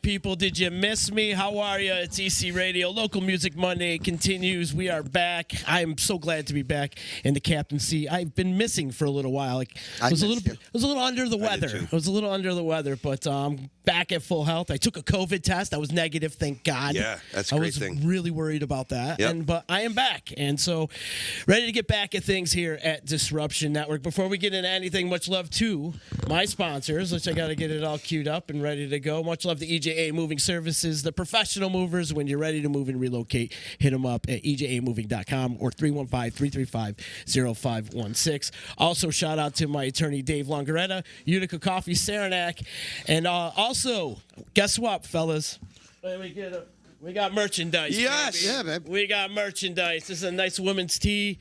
people? Did you miss me? How are you? It's EC Radio. Local Music Monday continues. We are back. I am so glad to be back in the captaincy. I've been missing for a little while. I was a little under the weather. But I'm back at full health. I took a COVID test. I was negative, thank God. Yeah, that's a great thing. I was really worried about that. Yep. But I am back. And so ready to get back at things here at Disruption Network. Before we get into anything, much love to my sponsors, which I got to get it all queued up and ready to go. Much love to EJA Moving Services, the professional movers. When you're ready to move and relocate, hit them up at ejamoving.com or 315-335-0516. Also, shout out to my attorney, Dave Longaretta, Utica Coffee, Saranac. And also, guess what, fellas? We got merchandise. Yes. Baby. Yeah, man. We got merchandise. This is a nice women's tee.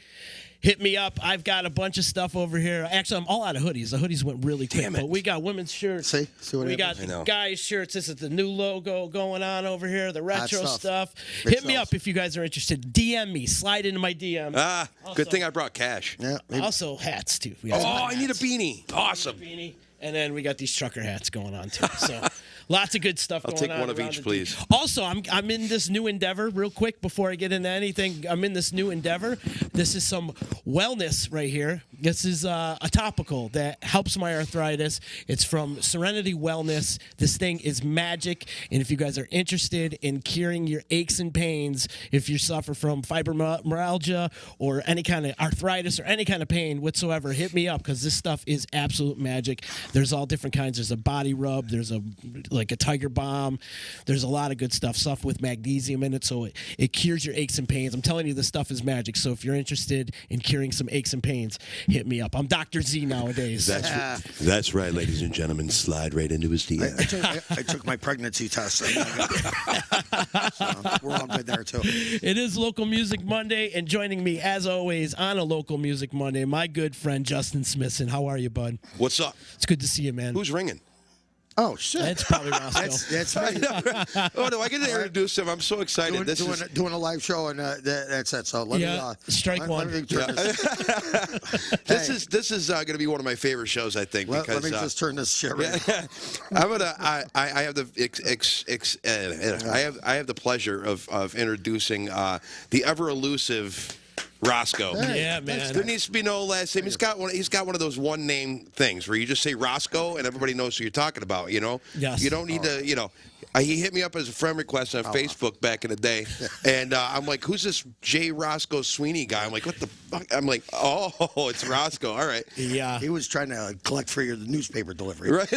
Hit me up. I've got a bunch of stuff over here. Actually, I'm all out of hoodies. The hoodies went really quick. But we got women's shirts. See what we happens? got guys' shirts. This is the new logo going on over here, the retro Hot stuff. Big Hit me sales. up if you guys are interested. DM me. Slide into my DM. Good thing I brought cash. Yeah. Also, hats, too. We Oh, got I need a hats. beanie. Awesome. Beanie. And then we got these trucker hats going on, too. So lots of good stuff going on. I'll take one of around each, the- please. Also, I'm in this new endeavor, real quick, before I get into anything. I'm in this new endeavor. This is some wellness right here. This is a topical that helps my arthritis. It's from Serenity Wellness. This thing is magic. And if you guys are interested in curing your aches and pains, if you suffer from fibromyalgia or any kind of arthritis or any kind of pain whatsoever, hit me up because this stuff is absolute magic. There's all different kinds. There's a body rub. There's a tiger balm. There's a lot of good stuff with magnesium in it, so it cures your aches and pains. I'm telling you, this stuff is magic. So if you're interested in curing some aches and pains, hit me up. I'm Dr. Z nowadays. That's right, ladies and gentlemen. Slide right into his DM. I took my pregnancy test. So we're all good there, too. It is Local Music Monday, and joining me, as always, on a Local Music Monday, my good friend Justin Smithson. How are you, bud? What's up? It's good to see you, man. Who's ringing? Oh, shit. It's probably Roscoe. That's right. Oh, no, I get to introduce him. I'm so excited. Doing a live show, and that's it. So let me... strike one. Let me turn This is going to be one of my favorite shows, I think. let because me just turn this shit right. I have the I have the pleasure of introducing the ever elusive Roscoe. Yeah, man. There needs to be no last name. He's got one of those one name things where you just say Roscoe and everybody knows who you're talking about. You know. Yes. You don't need to. You know. He hit me up as a friend request on Facebook back in the day, and I'm like, "Who's this J. Roscoe Sweeney guy?" I'm like, "What the fuck?" I'm like, "Oh, it's Roscoe. All right." Yeah. He was trying to collect for your newspaper delivery. Right.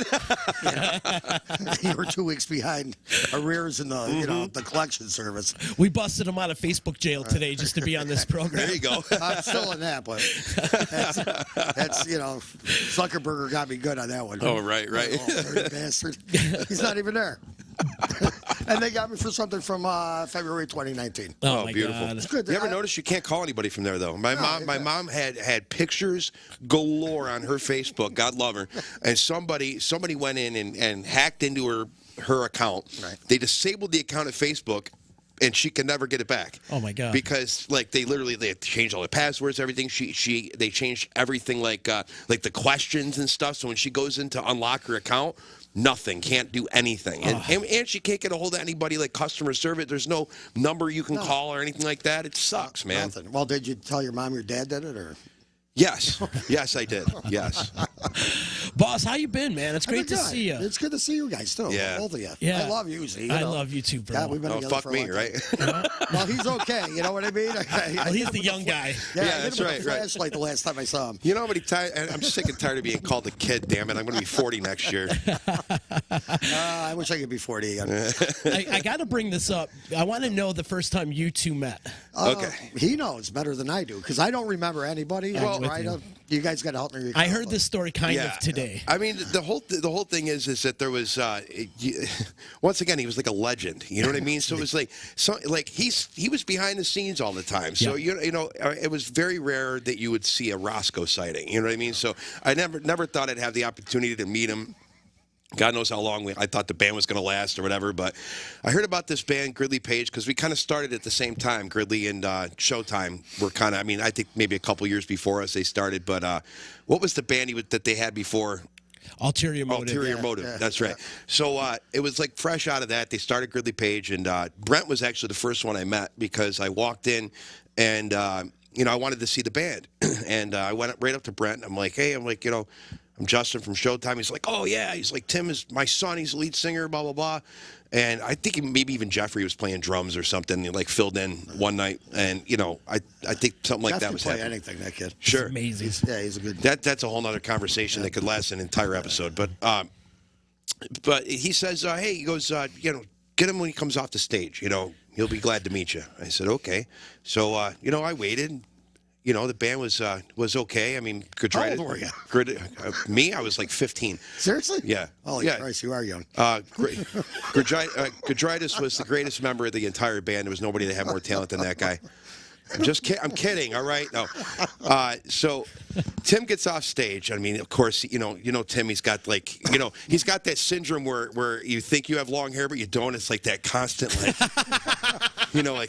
You were 2 weeks behind arrears in the the collection service. We busted him out of Facebook jail today just to be on this program. There you go. I'm still in that, but that's Zuckerberg got me good on that one. Oh, right. Oh, dirty bastard. He's not even there. And they got me for something from February 2019. Oh, my beautiful. God. It's good. You ever notice you can't call anybody from there though? My mom had pictures galore on her Facebook. God love her. And somebody went in and hacked into her account. Right. They disabled the account at Facebook. And she can never get it back. Oh my God! Because they had changed all the passwords, everything. They changed everything like the questions and stuff. So when she goes in to unlock her account, nothing, can't do anything, and she can't get a hold of anybody like customer service. There's no number you can call or anything like that. It sucks, man. Nothing. Well, did you tell your mom your dad did it or? Yes, I did. Yes. Boss, how you been, man? It's great to Good. see you. It's good to see you guys too. Yeah. Both of you. Yeah. I love you, Z. I love you too, bro. God, we've been together Fuck for a me, long right? time. Well, he's okay. You know what I mean? Well, he's the young guy. Yeah, Yeah, I hit that's him with right, a right. flashlight the last time I saw him. You know how many times? I'm sick and tired of being called a kid. Damn it! I'm going to be 40 next year. I wish I could be 40 again. I got to bring this up. I want to know the first time you two met. Okay. He knows better than I do because I don't remember anybody. Well, you guys got to help me. I heard this story kind of today. I mean, the whole thing is that there was once again he was like a legend. You know what I mean? So it was like he was behind the scenes all the time. So you know it was very rare that you would see a Roscoe sighting. You know what I mean? So I never thought I'd have the opportunity to meet him. God knows how long I thought the band was going to last or whatever, but I heard about this band, Gridley Page, because we kind of started at the same time. Gridley and Showtime were kind of, I think maybe a couple years before us they started, but what was the band that they had before Ulterior motive. Ulterior motive. That's right. So it was like fresh out of that. They started Gridley Page, and Brent was actually the first one I met because I walked in, and I wanted to see the band, and I went right up to Brent. And I'm like, hey, I'm Justin from Showtime. He's like, oh yeah. He's like, Tim is my son. He's the lead singer. Blah blah blah. And I think maybe even Jeffrey was playing drums or something. He like filled in one night, and I think something like that was play happening. Anything, that kid. Sure, It's amazing. He's a good. that's a whole nother conversation that could last an entire episode. But he says, hey, he goes, get him when he comes off the stage. He'll be glad to meet you. I said, okay. So I waited. The band was okay. I mean, How old were you? Me, I was like 15. Seriously? Yeah. Holy Christ, you are young. Gudritis was the greatest member of the entire band. There was nobody that had more talent than that guy. I'm kidding. All right. No. So Tim gets off stage. I mean, of course, Tim. He's got he's got that syndrome where you think you have long hair, but you don't. It's like that constant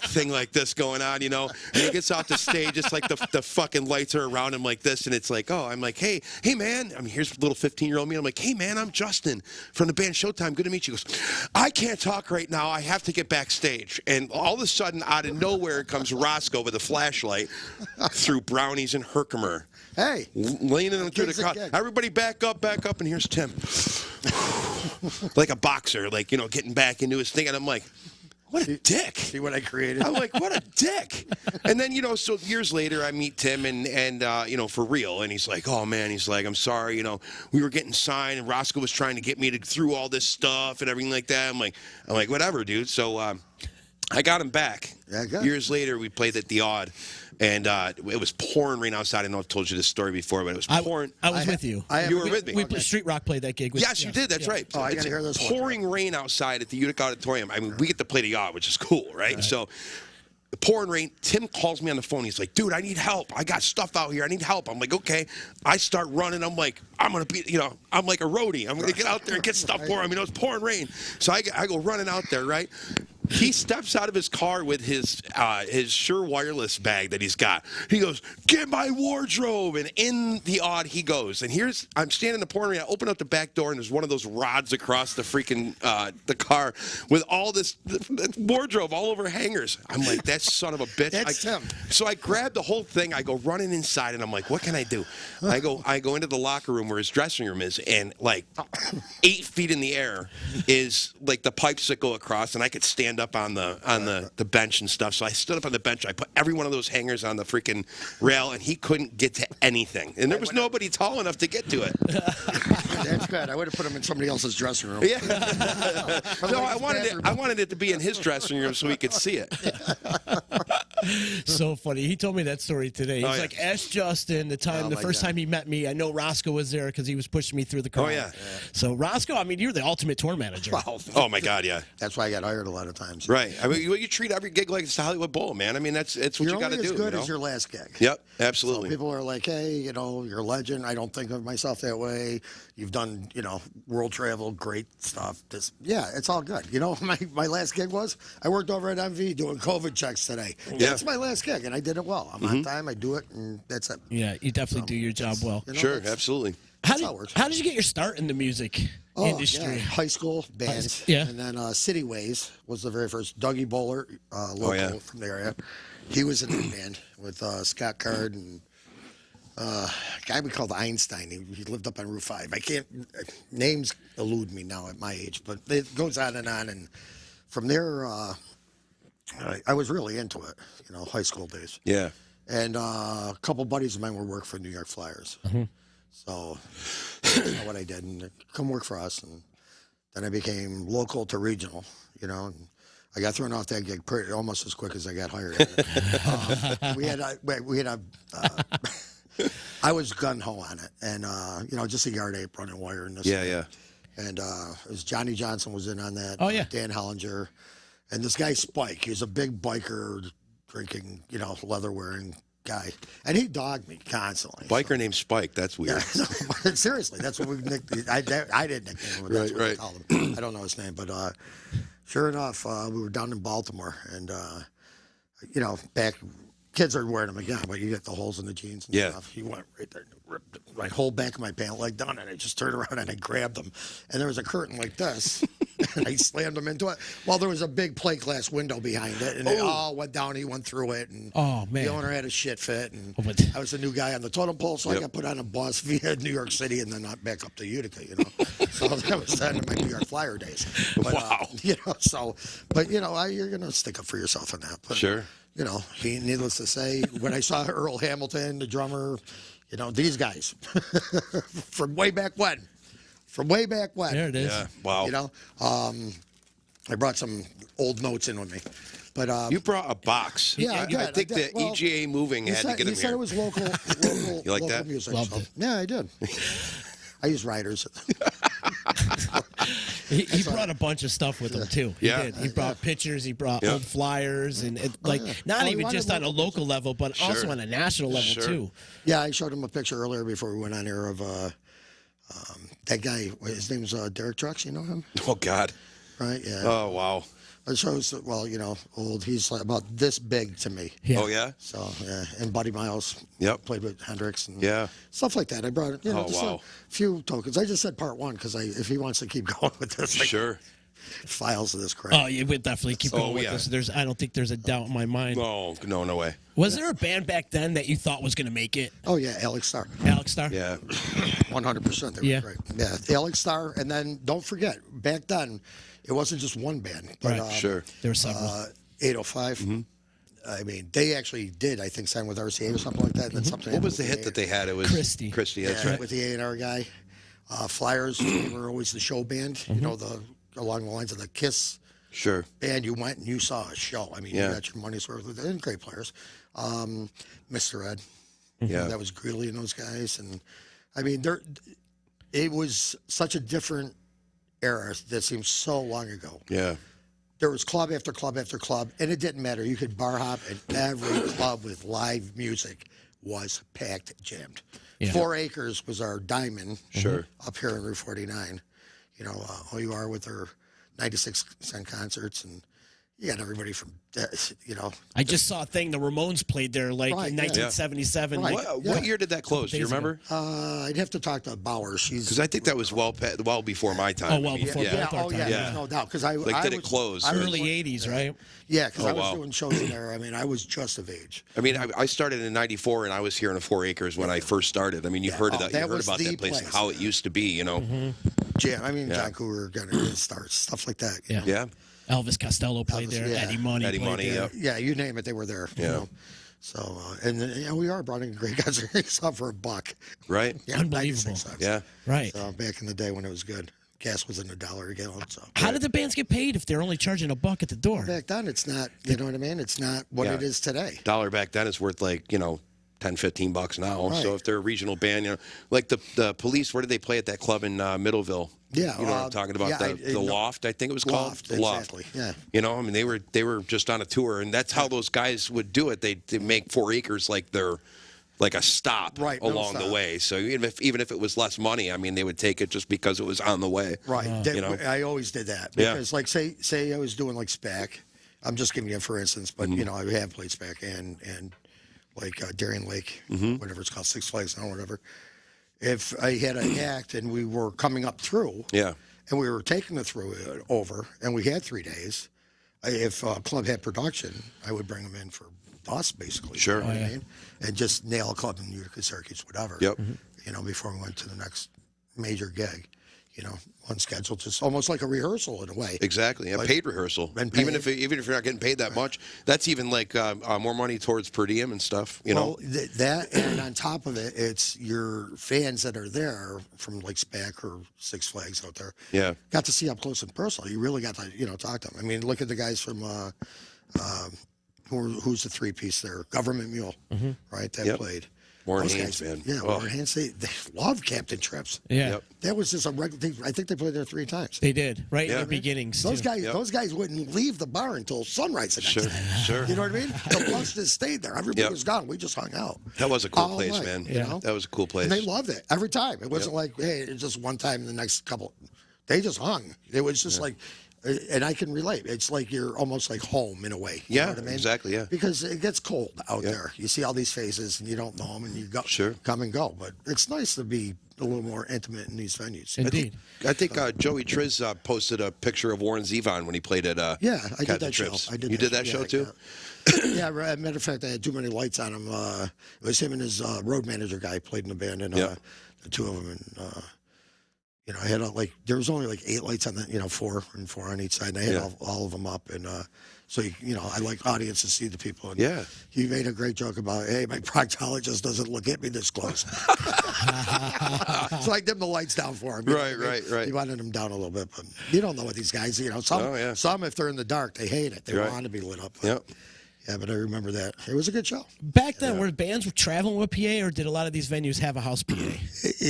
thing like this going on. And he gets off the stage. It's like the fucking lights are around him like this, and it's like, oh, I'm like, hey man. I mean, here's little 15-year-old me. I'm like, hey man, I'm Justin from the band Showtime. Good to meet you. He goes, I can't talk right now. I have to get backstage. And all of a sudden, out of nowhere, comes Roscoe with a flashlight through Brownies and Herkimer. Hey. Leaning him through the crowd. Everybody back up, and here's Tim. Like a boxer, getting back into his thing. And I'm like, what a dick. See what I created? I'm like, what a dick. And then, so years later, I meet Tim and for real. And he's like, oh, man, he's like, I'm sorry, we were getting signed and Roscoe was trying to get me through all this stuff and everything like that. I'm like, whatever, dude. So I got him back. Yeah, good. Years later, we played at the Odd. And it was pouring rain outside. I know I've told you this story before, but it was pouring. I was with you. You were with me. We Street Rock played that gig. Yes, you did. That's right. Oh, I it's got to hear this pouring rain outside at the Utica Auditorium. I mean, we get to play the Yacht, which is cool, right? So the pouring rain, Tim calls me on the phone. He's like, dude, I need help. I got stuff out here. I need help. I'm like, okay. I start running. I'm like, I'm going to be, I'm like a roadie. I'm going to get out there and get stuff for him. It's pouring rain. So I go running out there, right? He steps out of his car with his Shure wireless bag that he's got. He goes, get my wardrobe. And in the Odd he goes. And I'm standing in the pouring rain. I open up the back door, and there's one of those rods across the freaking the car with all this wardrobe all over hangers. I'm like, that son of a bitch. That's Tim. So I grab the whole thing. I go running inside, and I'm like, what can I do? I go into the locker room where his dressing room is, and like 8 feet in the air is like the pipes that go across, and I could stand up on the bench and stuff. So I stood up on the bench. I put every one of those hangers on the freaking rail, and he couldn't get to anything. And there was nobody tall enough to get to it. That's good. I would have put him in somebody else's dressing room. Yeah. No, I wanted it to be in his dressing room so he could see it. So funny. He told me that story today. He's like, ask Justin the first time he met me. I know Roscoe was there because he was pushing me through the car. Oh, yeah. So Roscoe, I mean, you're the ultimate tour manager. Oh my God, yeah. That's why I got hired a lot of times. Right. I mean, you treat every gig like it's the Hollywood Bowl, man. I mean, it's what you got to do. You're only as good as your last gig. Yep, absolutely. So people are like, hey, you're a legend. I don't think of myself that way. You've done, world travel, great stuff. It's all good. My last gig was, I worked over at MV doing COVID checks today. Yeah. That's my last gig, and I did it well. I'm on time, I do it, and that's it. Yeah, you definitely do your job well. Sure, absolutely. How did you get your start in the music industry? Yeah. High school band. Yeah. And then City Ways was the very first. Dougie Bowler, local from the area. He was in the band with Scott Card and a guy we called Einstein. He lived up on Route 5. I can't, names elude me now at my age, but it goes on. And from there, I was really into it, high school days. Yeah. And a couple buddies of mine were working for New York Flyers. Mm-hmm. So that's what I did, and come work for us, and then I became local to regional, and I got thrown off that gig almost as quick as I got hired. I was gun-ho on it, and, just a yard apron and wire and this. Yeah. And it was Johnny Johnson was in on that. Oh, yeah. Dan Hollinger. And this guy, Spike, he was a big biker, drinking, leather-wearing guy. And he dogged me constantly. Biker named Spike. That's weird. Yeah, seriously, that's what we nicknamed. I didn't nickname him. That's what we called him. I don't know his name, but sure enough, we were down in Baltimore, and back kids are wearing them again, but you get the holes in the jeans and stuff. He went right there, ripped my whole back of my pant leg down, and I just turned around and I grabbed them. And there was a curtain like this, and I slammed them into it. Well, there was a big plate glass window behind it, and it all went down. He went through it, and the owner had a shit fit, and I was the new guy on the totem pole, so I got put on a bus via New York City and then not back up to Utica, you know. So that was the end of my New York Flyer days. But, you know, but you know, you're gonna stick up for yourself in that. But, Sure. You know, needless to say, when I saw Earl Hamilton, the drummer, you know, these guys from way back when. There it is. Yeah. Wow. You know, I brought some old notes in with me. But you brought a box. Yeah, I think the EGA Moving had to get him here. He said it was local You like local that? music. Loved So, it. yeah, I did. I use riders. He brought a bunch of stuff with him too. Yeah. He did. He brought pictures. He brought old flyers, and not he even wanted just on a local local level, but also on a national level too. Yeah, I showed him a picture earlier before we went on here of that guy. His name's Derek Trucks. You know him? Oh, God. Right? Yeah. Oh, wow. It shows, well, you know, old. He's like about this big to me. Yeah. Oh, yeah? So, yeah. And Buddy Miles played with Hendrix and stuff like that. I brought it, you know, just a few tokens. I just said part one because if he wants to keep going with this, files of this crap. Oh, you would definitely keep going with this. I don't think there's a doubt in my mind. No way. Was there a band back then that you thought was going to make it? Oh, yeah, Alex Starr. Alex Starr? Yeah. 100%. They were great. Yeah, Alex Starr. And then don't forget, back then, it wasn't just one band. But, There were several. 805. I mean, they actually did, I think, sign with RCA or something like that. And then something What was the hit that they had? It was Christie. That's right. With the A&R guy. Flyers they were always the show band, you know, along the lines of the Kiss band. You went and you saw a show. I mean, you got your money's worth with it. And great players. Mr. Ed. That was Greeley and those guys. And, I mean, it was such a different era that seems so long ago. Yeah. There was club after club after club, and it didn't matter. You could bar hop, and every club with live music was packed, jammed. Yeah. 4 Acres was our diamond up here in Route 49. You know, OUR with their 96-cent concerts, and you got everybody from, you know. I just saw a thing. The Ramones played there in 1977. Right. What year did that close? Do you remember? I'd have to talk to Bowers. Because I think that was well before my time. Oh, well before both our time. There's no doubt. Because did it close? Early 80s, right? Yeah, because I was doing shows in there. I mean, I was just of age. I mean, I started in '94, and I was here in 4 Acres when I first started. I mean, you heard of that. You heard about that place and how it used to be. You know. Jam. I mean, John Cougar got to start stuff like that. Yeah. Elvis Costello played there. Eddie Money played there. Yeah, you name it, they were there. You know? So, and we are brought in great guys. We saw for $1. Right. Yeah, Unbelievable. Yeah. Right. So back in the day when it was good. Gas was $1 a gallon. So. How did the bands get paid if they're only charging $1 at the door? Back then, it's not, you know what I mean? It's not what it is today. $1 back then is worth like, $10, $15 now. Right. So if they're a regional band, like the Police, where did they play at that club in Middleville? Yeah, you know what I'm talking about? The Loft, I think it was called. Loft, the Loft. Exactly. Yeah. You know, I mean, they were just on a tour, and that's how those guys would do it. They make 4 Acres like a stop along the way. So even if it was less money, I mean, they would take it just because it was on the way. Right. You know? I always did that because, like, say I was doing like SPAC. I'm just giving you for instance, but you know, I have played SPAC and like Darien Lake, whatever it's called, Six Flags or whatever. If I had an act and we were coming up through, and we were taking the through over, and we had 3 days, if a club had production, I would bring them in for us, basically. Sure. You know what I mean? And just nail a club in Utica, Syracuse, whatever. Yep. You know, before we went to the next major gig. You know, on schedule, just almost like a rehearsal in a way. Exactly, a paid rehearsal. And even if you're not getting paid that much, that's even like more money towards per diem and stuff. You know, that, and on top of it, it's your fans that are there from like SPAC or Six Flags out there. Yeah, got to see up close and personal. You really got to talk to them. I mean, look at the guys from who's the 3-piece there, Government Mule, right? That played. Warren Haynes, man. Yeah, Warren Haynes. They love Captain Trips. Yeah. Yep. That was just a regular thing. I think they played there 3 times. They did, right in the beginnings. Those too. guys, those guys wouldn't leave the bar until sunrise. Sure. You know what I mean? The bus just stayed there. Everybody was gone. We just hung out. That was a cool All place, night, man. you know? That was a cool place. And they loved it every time. It wasn't like, hey, it's just one time. The next couple, they just hung. It was just like And I can relate. It's like you're almost like home in a way. You know what I mean? Exactly. Yeah. Because it gets cold out there. You see all these faces and you don't know them and you go come and go. But it's nice to be a little more intimate in these venues. Indeed. I think Joey Triz posted a picture of Warren Zevon when he played at I did that show. You did that show too? Yeah, right. As a matter of fact, I had too many lights on him. It was him and his road manager guy played in the band, and the two of them. And I had there was only like 8 lights on the 4 and 4 on each side, and I had all of them up, and so I like audience to see the people. And he made a great joke about, hey, my proctologist doesn't look at me this close. So I dimmed the lights down for him. Right. He wanted them down a little bit, but you don't know what these guys. Some if they're in the dark, they hate it. They want to be lit up. But, yeah, but I remember that. It was a good show. Back then, were bands traveling with PA, or did a lot of these venues have a house PA?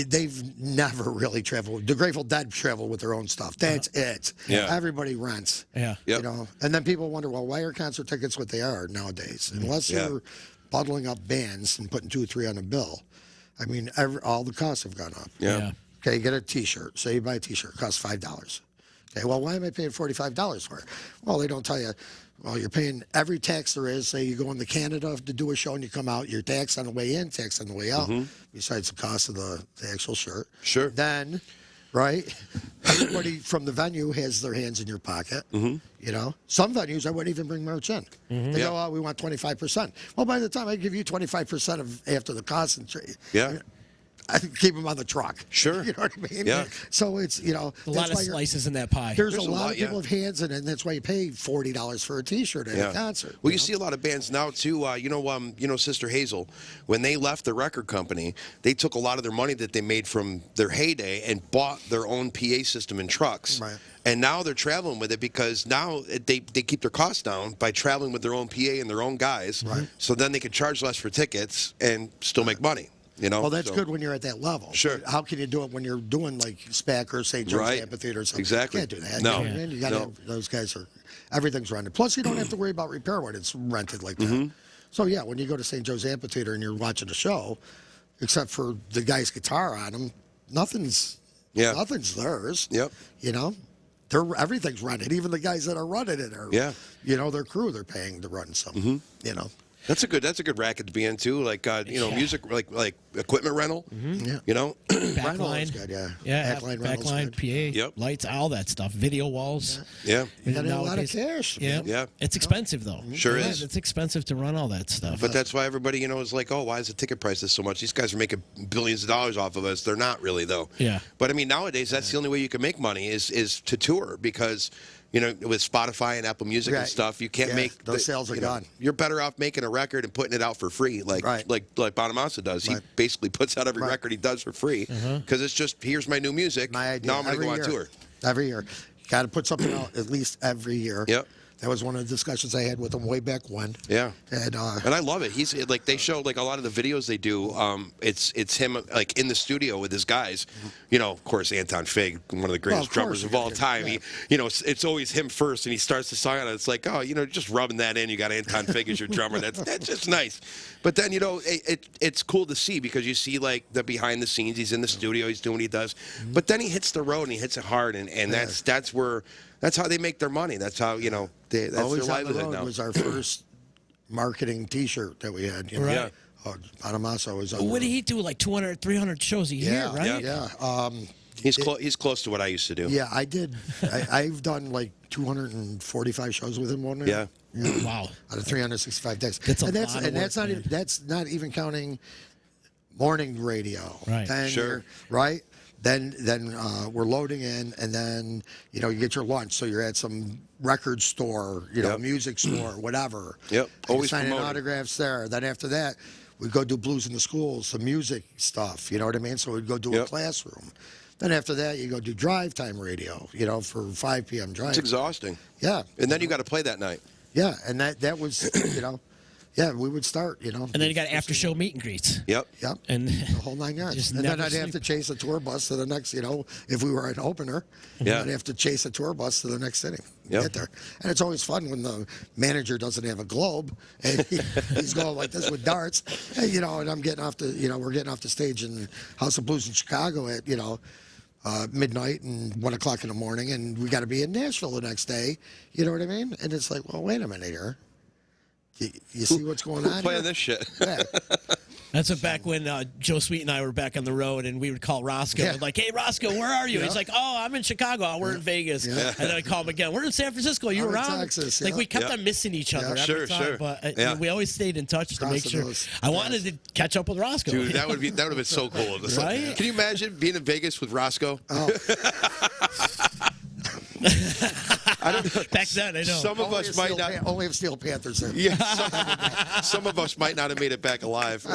They've never really traveled. The Grateful Dead travel with their own stuff. That's it. Yeah. Everybody rents. Yeah. Yep. And then people wonder, well, why are concert tickets what they are nowadays? Unless you're bundling up bands and putting 2 or 3 on a bill. I mean, all the costs have gone up. Yeah. Okay, you get a T-shirt. Say you buy a T-shirt, it costs $5. Okay, well, why am I paying $45 for it? Well, they don't tell you. Well, you're paying every tax there is. Say you go into Canada to do a show and you come out, you're taxed on the way in, taxed on the way out, besides the cost of the actual shirt. Sure. Then, right, everybody from the venue has their hands in your pocket. Some venues I wouldn't even bring merch in. They go, oh, we want 25%. Well, by the time I give you 25% of after the concentrate, I can keep them on the truck. Sure. You know what I mean? Yeah. So it's, a lot of slices in that pie. There's a lot of people with hands in it, and that's why you pay $40 for a T-shirt at a concert. Well, you see a lot of bands now too. Sister Hazel, when they left the record company, they took a lot of their money that they made from their heyday and bought their own PA system and trucks. Right. And now they're traveling with it because now they keep their costs down by traveling with their own PA and their own guys. Right. So then they can charge less for tickets and still make money. Well, that's good when you're at that level. Sure. How can you do it when you're doing like SPAC or St. Joe's Amphitheater or something? Exactly. You can't do that. No. You got to have, those guys everything's rented. Plus, you don't have to worry about repair when it's rented like that. So, yeah, when you go to St. Joe's Amphitheater and you're watching a show, except for the guy's guitar on them, nothing's theirs. Yep. Everything's rented. Even the guys that are running it are, their crew, they're paying to run something, That's a good racket to be into, like music, like equipment rental. Backline, good, backline, PA, lights, all that stuff, video walls. Yeah. You got a lot of cash. Yeah. It's expensive though. Sure is. It's expensive to run all that stuff. But that's why everybody, is like, oh, why is the ticket prices so much? These guys are making billions of dollars off of us. They're not really though. Yeah. But I mean, nowadays that's the only way you can make money is to tour because. With Spotify and Apple Music and stuff, you can't make those sales are gone. You're better off making a record and putting it out for free, like Bonamassa does. He basically puts out every record he does for free because it's just here's my new music. My idea. Now I'm going to go on tour. Every year, you got to put something out at least every year. Yep. That was one of the discussions I had with him way back when. Yeah. And I love it. He's like they show like a lot of the videos they do. It's him like in the studio with his guys. Of course, Anton Fig, one of the greatest drummers of all time. Yeah. It's always him first, and he starts the song and it's like, just rubbing that in. You got Anton Fig as your drummer. That's just nice. But then it's cool to see because you see like the behind the scenes. He's in the studio. He's doing what he does. But then he hits the road and he hits it hard, and that's where. That's how they make their money. That's how, that's Always their on the livelihood Road now. was our first marketing T-shirt that we had. Right. Yeah. Bonamassa was on What the did he do? Like 200, 300 shows a year, right? Yeah. He's close to what I used to do. Yeah, I did. I've done like 245 shows with him one year. Yeah. Wow. Out of 365 days. That's a lot of work, that's not man. that's not even counting morning radio. Right. Then Sure. Right. Then we're loading in, and then you get your lunch. So you're at some record store, music store, whatever. Yep. Always signing promoting. autographs there. Then after that, we'd go do blues in the schools, some music stuff. You know what I mean? So we'd go do a classroom. Then after that, you go do drive time radio. For 5 p.m. drive. It's exhausting. Yeah. And then you got to play that night. Yeah, and that was Yeah, we would start, And then you got after show meet and greets. Yep. Yep. And the whole 9 yards. just And then never I'd have to sleep. chase a tour bus to the next, if we were an opener, Yeah. I'd have to chase a tour bus to the next inning. Yep. Get there. And it's always fun when the manager doesn't have a globe and he's going like this with darts. And I'm getting off the, we're getting off the stage in House of Blues in Chicago at, midnight and 1 o'clock in the morning, and we got to be in Nashville the next day. You know what I mean? And it's like, well, wait a minute here. You see what's going on? Playing here? this shit. Yeah. That's back when Joe Sweet and I were back on the road, and we would call Roscoe. Yeah. Like, hey, Roscoe, where are you? Yeah. He's like, oh, I'm in Chicago. Oh, we're in Vegas. Yeah. And then I call him again. We're in San Francisco. You I'm in around? Texas, Like, yeah. we kept Yeah. on missing each other Yeah. every Sure, time. sure. But Yeah. we always stayed in touch to make Crossing sure. those I wanted to catch up with Roscoe. Dude, that would have been so cool. Right? Can you imagine being in Vegas with Roscoe? Oh, Back then, I know. Some of us might not. Only if Steel Panthers there. Yeah, some of us might not have made it back alive.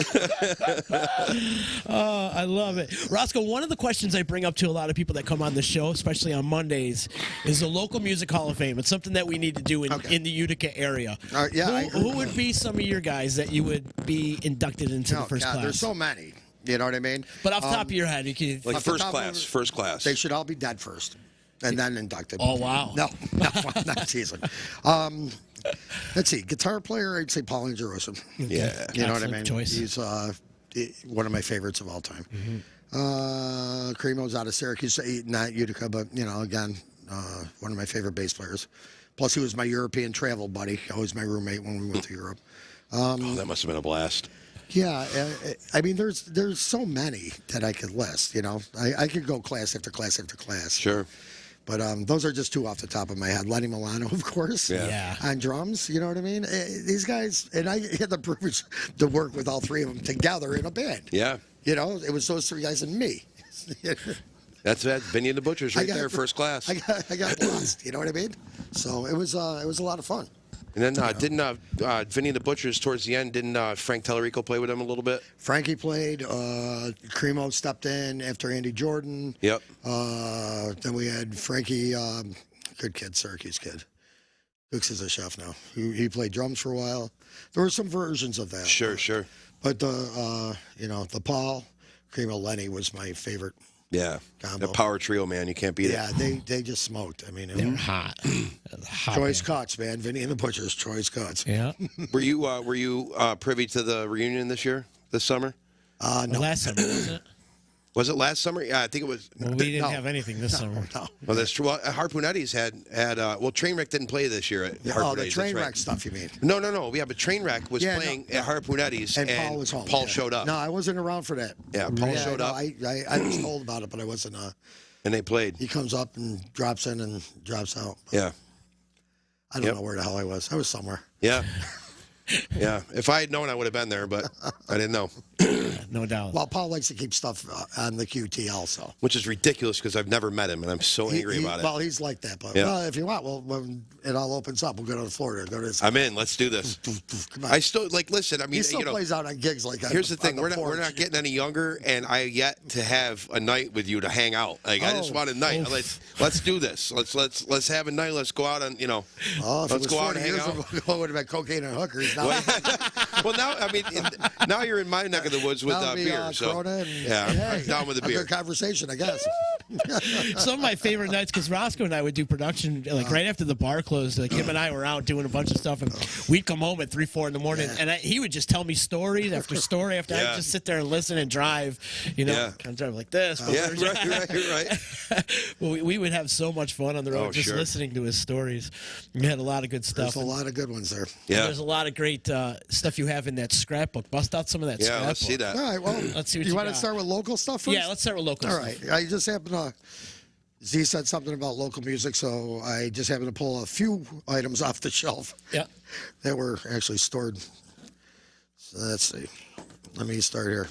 Oh, I love it. Roscoe, one of the questions I bring up to a lot of people that come on the show, especially on Mondays, is the local music Hall of Fame. It's something that we need to do in the Utica area. Yeah, I agree Who with would that. be some of your guys that you would be inducted into the Oh, first God, class? there's so many. You know what I mean? But off the top of your head, you can. Like Off the first top class, of- first class. They should all be dead first, and then inducted. Oh, wow. No, I'm not teasing. Let's see. Guitar player, I'd say Paul Angerosa. Yeah. You know what I Excellent mean? choice. He's one of my favorites of all time. Cremo's out of Syracuse, not Utica, but again, one of my favorite bass players. Plus, he was my European travel buddy. Always my roommate when we went to Europe. Oh, that must have been a blast. Yeah, I mean, there's so many that I could list. I could go class after class after class. Sure. But those are just two off the top of my head. Lenny Milano, of course. Yeah. On drums, you know what I mean? These guys, and I had the privilege to work with all three of them together in a band. Yeah. It was those three guys and me. That's that. Vinny and the Butchers right I got- there, first class. I got lost. You know what I mean? So it was a lot of fun. And then didn't Vinny and the Butchers towards the end, didn't Frank Tellerico play with him a little bit? Frankie played. Cremo stepped in after Andy Jordan. Yep. Then we had Frankie, good kid, Syracuse kid. Dukes is a chef now. He played drums for a while. There were some versions of that. Sure, sure. But the Paul, Cremo, Lenny was my favorite. Yeah. Combo. The power trio, man. You can't beat Yeah, it. they just smoked. I mean, They're hot. Hot choice band. cuts, man. Vinny and the Butchers, choice cuts. Yeah. Were you privy to the reunion this summer? No, Last summer, wasn't it? Was it last summer? Yeah, I think it was. Well, we didn't No. have anything this summer. no. Well, that's true. Well, Harpoonetti's had Trainwreck didn't play this year at Harpoonetti's. Oh, the that's train right. wreck stuff, you mean? No. Yeah, but Trainwreck was Yeah, playing no. at Harpoonetti's, And Paul was home. Paul yeah. showed up. No, I wasn't around for that. Yeah, Paul showed no, up. I was told about it, but I wasn't. And they played. He comes up and drops in and drops out. Yeah, I don't Yep. know where the hell I was. I was somewhere. yeah, yeah. If I had known, I would have been there, but I didn't know. No doubt. Well, Paul likes to keep stuff on the QT also. Which is ridiculous because I've never met him, and I'm so angry about it. Well, he's like that. But Yeah. well, if you want, well, when it all opens up, we'll go to Florida. Go to this. I'm in. Let's do this. Come on. I still listen. I mean, he still you know, plays out on gigs like that. here's the thing: on we're not porch. getting any younger, and I yet to have a night with you to hang out. Like I just Oh. want a night. Let's do this. Let's have a night. Let's go out and Oh, if let's it was go out 40 and hang years out. ago, it would have been cocaine and hookers. Now, Well, now I mean, now you're in my neck of the woods with now it'd be, beer. So Corona and, yeah, I'm hey, down with the a beer. good conversation, I guess. Some of my favorite nights, because Roscoe and I would do production like right after the bar closed. Like him and I were out doing a bunch of stuff, and we'd come home at 3, 4 in the morning, and he would just tell me stories after story after. Yeah. I'd just sit there and listen and drive. Yeah. Kind of drive like this. but Yeah, right. well, we would have so much fun on the road Oh, just sure. listening to his stories. We had a lot of good stuff. There's a lot of good ones there. Yeah, There's a lot of great stuff you have in that scrapbook. Bust out some of that yeah. scrapbook. Let's see that. All right, well, Let's see what you you want to got. start with local stuff first? Yeah, let's start with local All stuff. right. I just happened to. Z said something about local music, so I just happened to pull a few items off the shelf Yeah. that were actually stored. So let's see. Let me start here.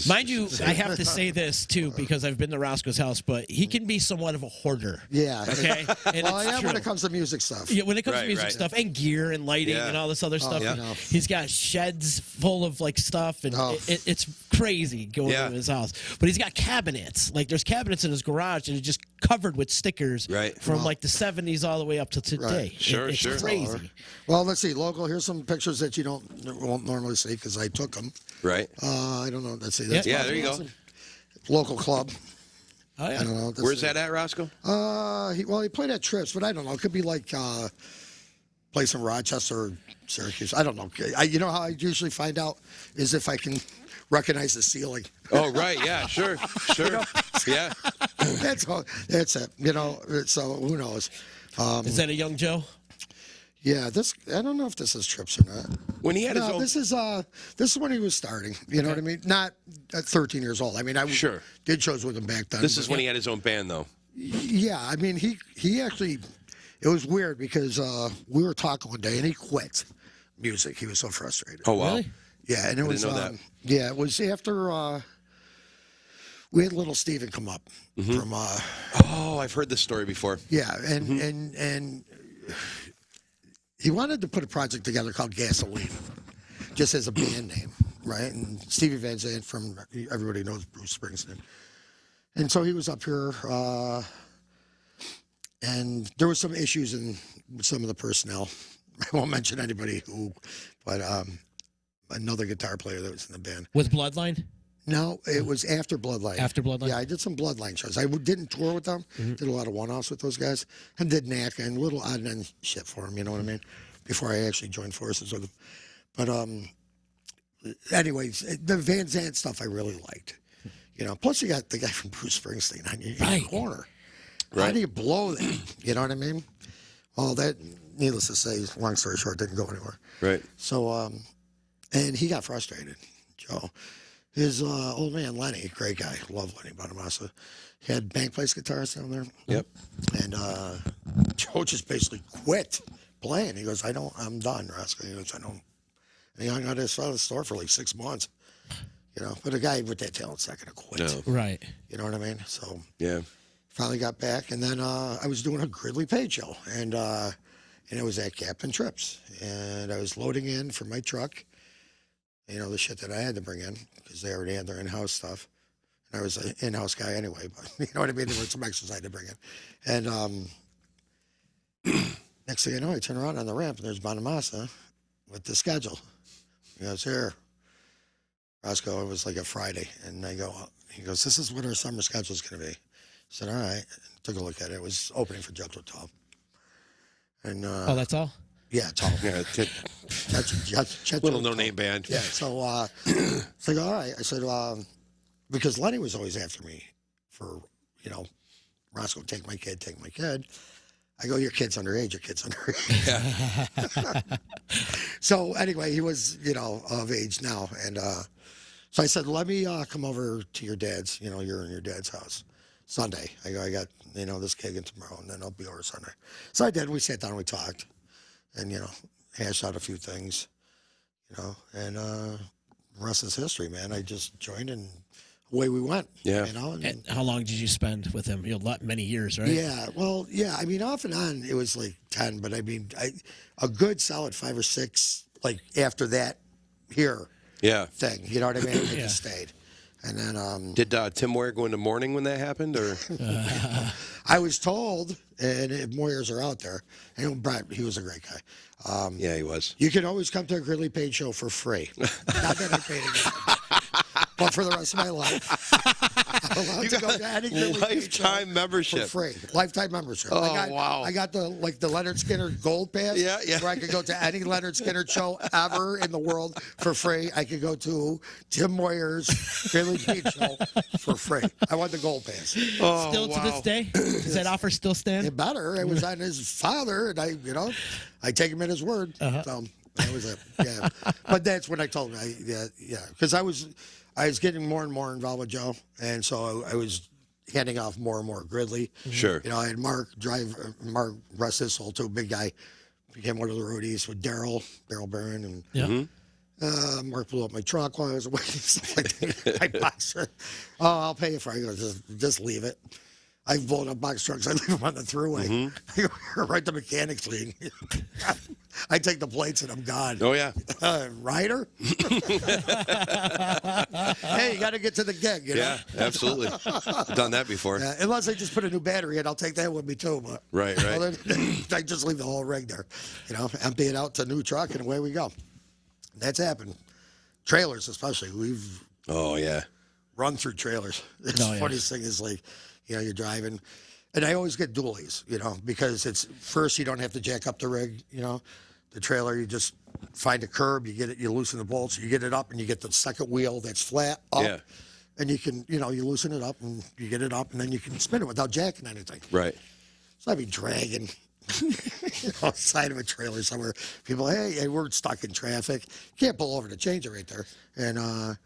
Mind you, I have to say this too because I've been to Roscoe's house, but he can be somewhat of a hoarder. Yeah. Okay. And Well, it's yeah, when true. it comes to music stuff. Yeah, when it comes Right, to music right. stuff and gear and lighting Yeah. and all this other stuff, yeah. he's got sheds full of like stuff, and Oh. it's crazy going Yeah. to his house. But he's got cabinets, like there's cabinets in his garage, and it's just covered with stickers Right. from like the '70s all the way up to today. Sure, it's sure. crazy. Well, let's see. Local. Here's some pictures that you won't normally see because I took them. Right. I don't know. Let's see. That's Yeah, there you go. Local club. Oh I yeah. don't know. Let's Where's see. that at, Roscoe? He played at Trips, but I don't know. It could be like place in Rochester or Syracuse. I don't know. You know how I usually find out is if I can recognize the ceiling. Oh, right. Yeah, sure. Yeah. That's all. That's it. You know. So who knows? Is that a young Joe? Yeah. I don't know if this is Trips or not. When he had his No, own. this is when he was starting. You know what I mean? Not at 13 years old. I mean, I Sure. did shows with him back then. This is when he had his own band, though. Yeah, I mean, he actually, it was weird because we were talking one day and he quit music. He was so frustrated. Oh, wow. Really? Yeah, and it was know that. yeah, it was after we had little Steven come up from Oh, I've heard this story before. yeah, and he wanted to put a project together called Gasoline, just as a band name, right? And Stevie Van Zandt from everybody knows Bruce Springsteen. And so he was up here, and there was some issues with some of the personnel. I won't mention anybody who, but another guitar player that was in the band. With Bloodline? No, it was after Bloodline. After Bloodline? Yeah, I did some Bloodline shows. I didn't tour with them. Did a lot of one-offs with those guys. And did NAC and little odd and end shit for them, you know what I mean? Before I actually joined forces with them. But anyways, the Van Zandt stuff I really liked. You know, plus you got the guy from Bruce Springsteen on your corner. How Right. do you blow that? You know what I mean? Well, that, needless to say, long story short, didn't go anywhere. Right. So, and he got frustrated, Joe. His old man, Lenny, great guy, love Lenny Bonamassa. He had bank place guitars down there. Yep. And Joe just basically quit playing. He goes, I'm done, Roscoe. He goes, I don't. And he hung out at the store for like 6 months. You know, but a guy with that talent's not going to quit. No. Right. You know what I mean? So Yeah. finally got back, and then I was doing a Gridley Page show, and it was at Captain Trips, and I was loading in for my truck, you know, the shit that I had to bring in because they already had their in-house stuff, and I was an in-house guy anyway, but you know what I mean? There were some extras I had to bring in, and next thing you know, I turn around on the ramp, and there's Bonamassa with the schedule. He goes, here, Roscoe, it was like a Friday, and he goes, this is what our summer schedule is going to be. I said, all right. Took a look at it. It was opening for Jethro Tull. And Oh, that's all? yeah, Tull. Yeah. Jethro Little Tull. no-name band. Yeah. So it's like, all right. I said, because Lenny was always after me for, you know, Roscoe, take my kid. I go, your kid's underage. So anyway, he was, you know, of age now, and so I said, let me come over to your dad's. You know, you're in your dad's house Sunday. I go, I got, you know, this gig tomorrow, and then I'll be over Sunday. So I did. We sat down, and we talked, and you know, hashed out a few things, you know, and the rest is history, man. I just joined, and away we went. Yeah. You know. And how long did you spend with him? You know, many years, right? Yeah, well, yeah. I mean, off and on, it was like 10, but I mean, a good solid 5 or 6, like after that here Yeah. thing. You know what I mean? I Yeah. just stayed. And then Did Tim Moyer go into mourning when that happened, or? I was told, and if Moyers are out there, and Brett, he was a great guy. Yeah, he was. You can always come to a Gridley Page show for free. Not that I paid anything, but for the rest of my life, I'm allowed to go to any Gridley Page show Lifetime membership. for free. Lifetime membership. Oh, wow! I got the Leonard Skinner Gold Pass. Yeah. Where I could go to any Leonard Skinner show ever in the world for free. I could go to Tim Moyer's Gridley Page show for free. I want the Gold Pass. Oh, Still to this day? Does that offer still stand? It better. It was on his father, and I take him at his word. Uh-huh. So that was it. Yeah, but that's when I told him. Because I was getting more and more involved with Joe, and so I was handing off more and more Gridley. Sure. You know, I had Mark, rest his soul too, big guy, became one of the roadies with Daryl Barron, and Yeah. Mark blew up my truck while I was away. Stuff like that. I boxed it. Oh, I'll pay you for it. He goes, just leave it. I've blown up box trucks. I leave them on the throughway. I go right to mechanics league. I take the plates and I'm gone. Oh, yeah. Ryder? Hey, you got to get to the gig, you know? Yeah, absolutely. Done that before. Yeah, unless I just put a new battery in, I'll take that with me too. But Right. well, then, I just leave the whole rig there, you know, empty it out to a new truck, and away we go. That's happened. Trailers, especially. We've Oh, yeah. run through trailers. The Oh, yeah. funniest thing is, like, you know, you're driving, and I always get dualies, you know, because it's first you don't have to jack up the rig, you know, the trailer, you just find a curb, you get it, you loosen the bolts, you get it up, and you get the second wheel that's flat up, Yeah. and you can, you loosen it up and you get it up, and then you can spin it without jacking anything. Right. So I'd be dragging, side of a trailer somewhere. People, hey, we're stuck in traffic. Can't pull over to change it right there. And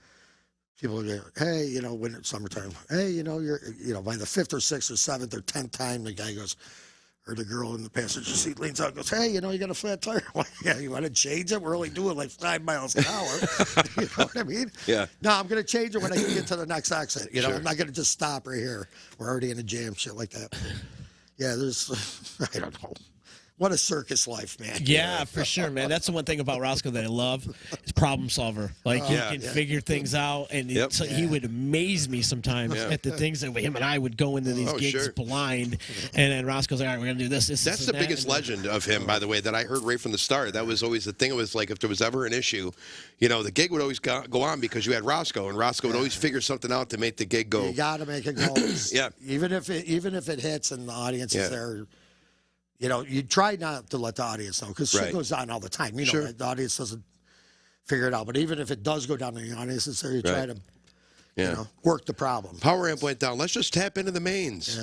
people would go, hey, when it's summertime, hey, you're, by the 5th or 6th or 7th or 10th time, the guy goes, or the girl in the passenger seat leans out and goes, hey, you got a flat tire. Well, yeah, you want to change it? We're only doing like 5 miles an hour. You know what I mean? Yeah. No, I'm going to change it when I can get to the next exit. Sure. I'm not going to just stop right here. We're already in a jam, shit like that. Yeah, there's, I don't know. What a circus life, man. Yeah, for sure, man. That's the one thing about Roscoe that I love is problem solver. Like, he can figure things out, and he would amaze me sometimes at the things that him and I would go into these gigs blind, and then Roscoe's like, all right, we're going to do this, That's the biggest legend of him, by the way, that I heard right from the start. That was always the thing. It was like if there was ever an issue, the gig would always go on because you had Roscoe, and Roscoe would always figure something out to make the gig go. You got to make it go. Yeah. Even if it hits and the audience is there. You try not to let the audience know because shit goes on all the time. The audience doesn't figure it out. But even if it does go down to the audience, it's there. You try to, work the problem. Power amp went down. Let's just tap into the mains.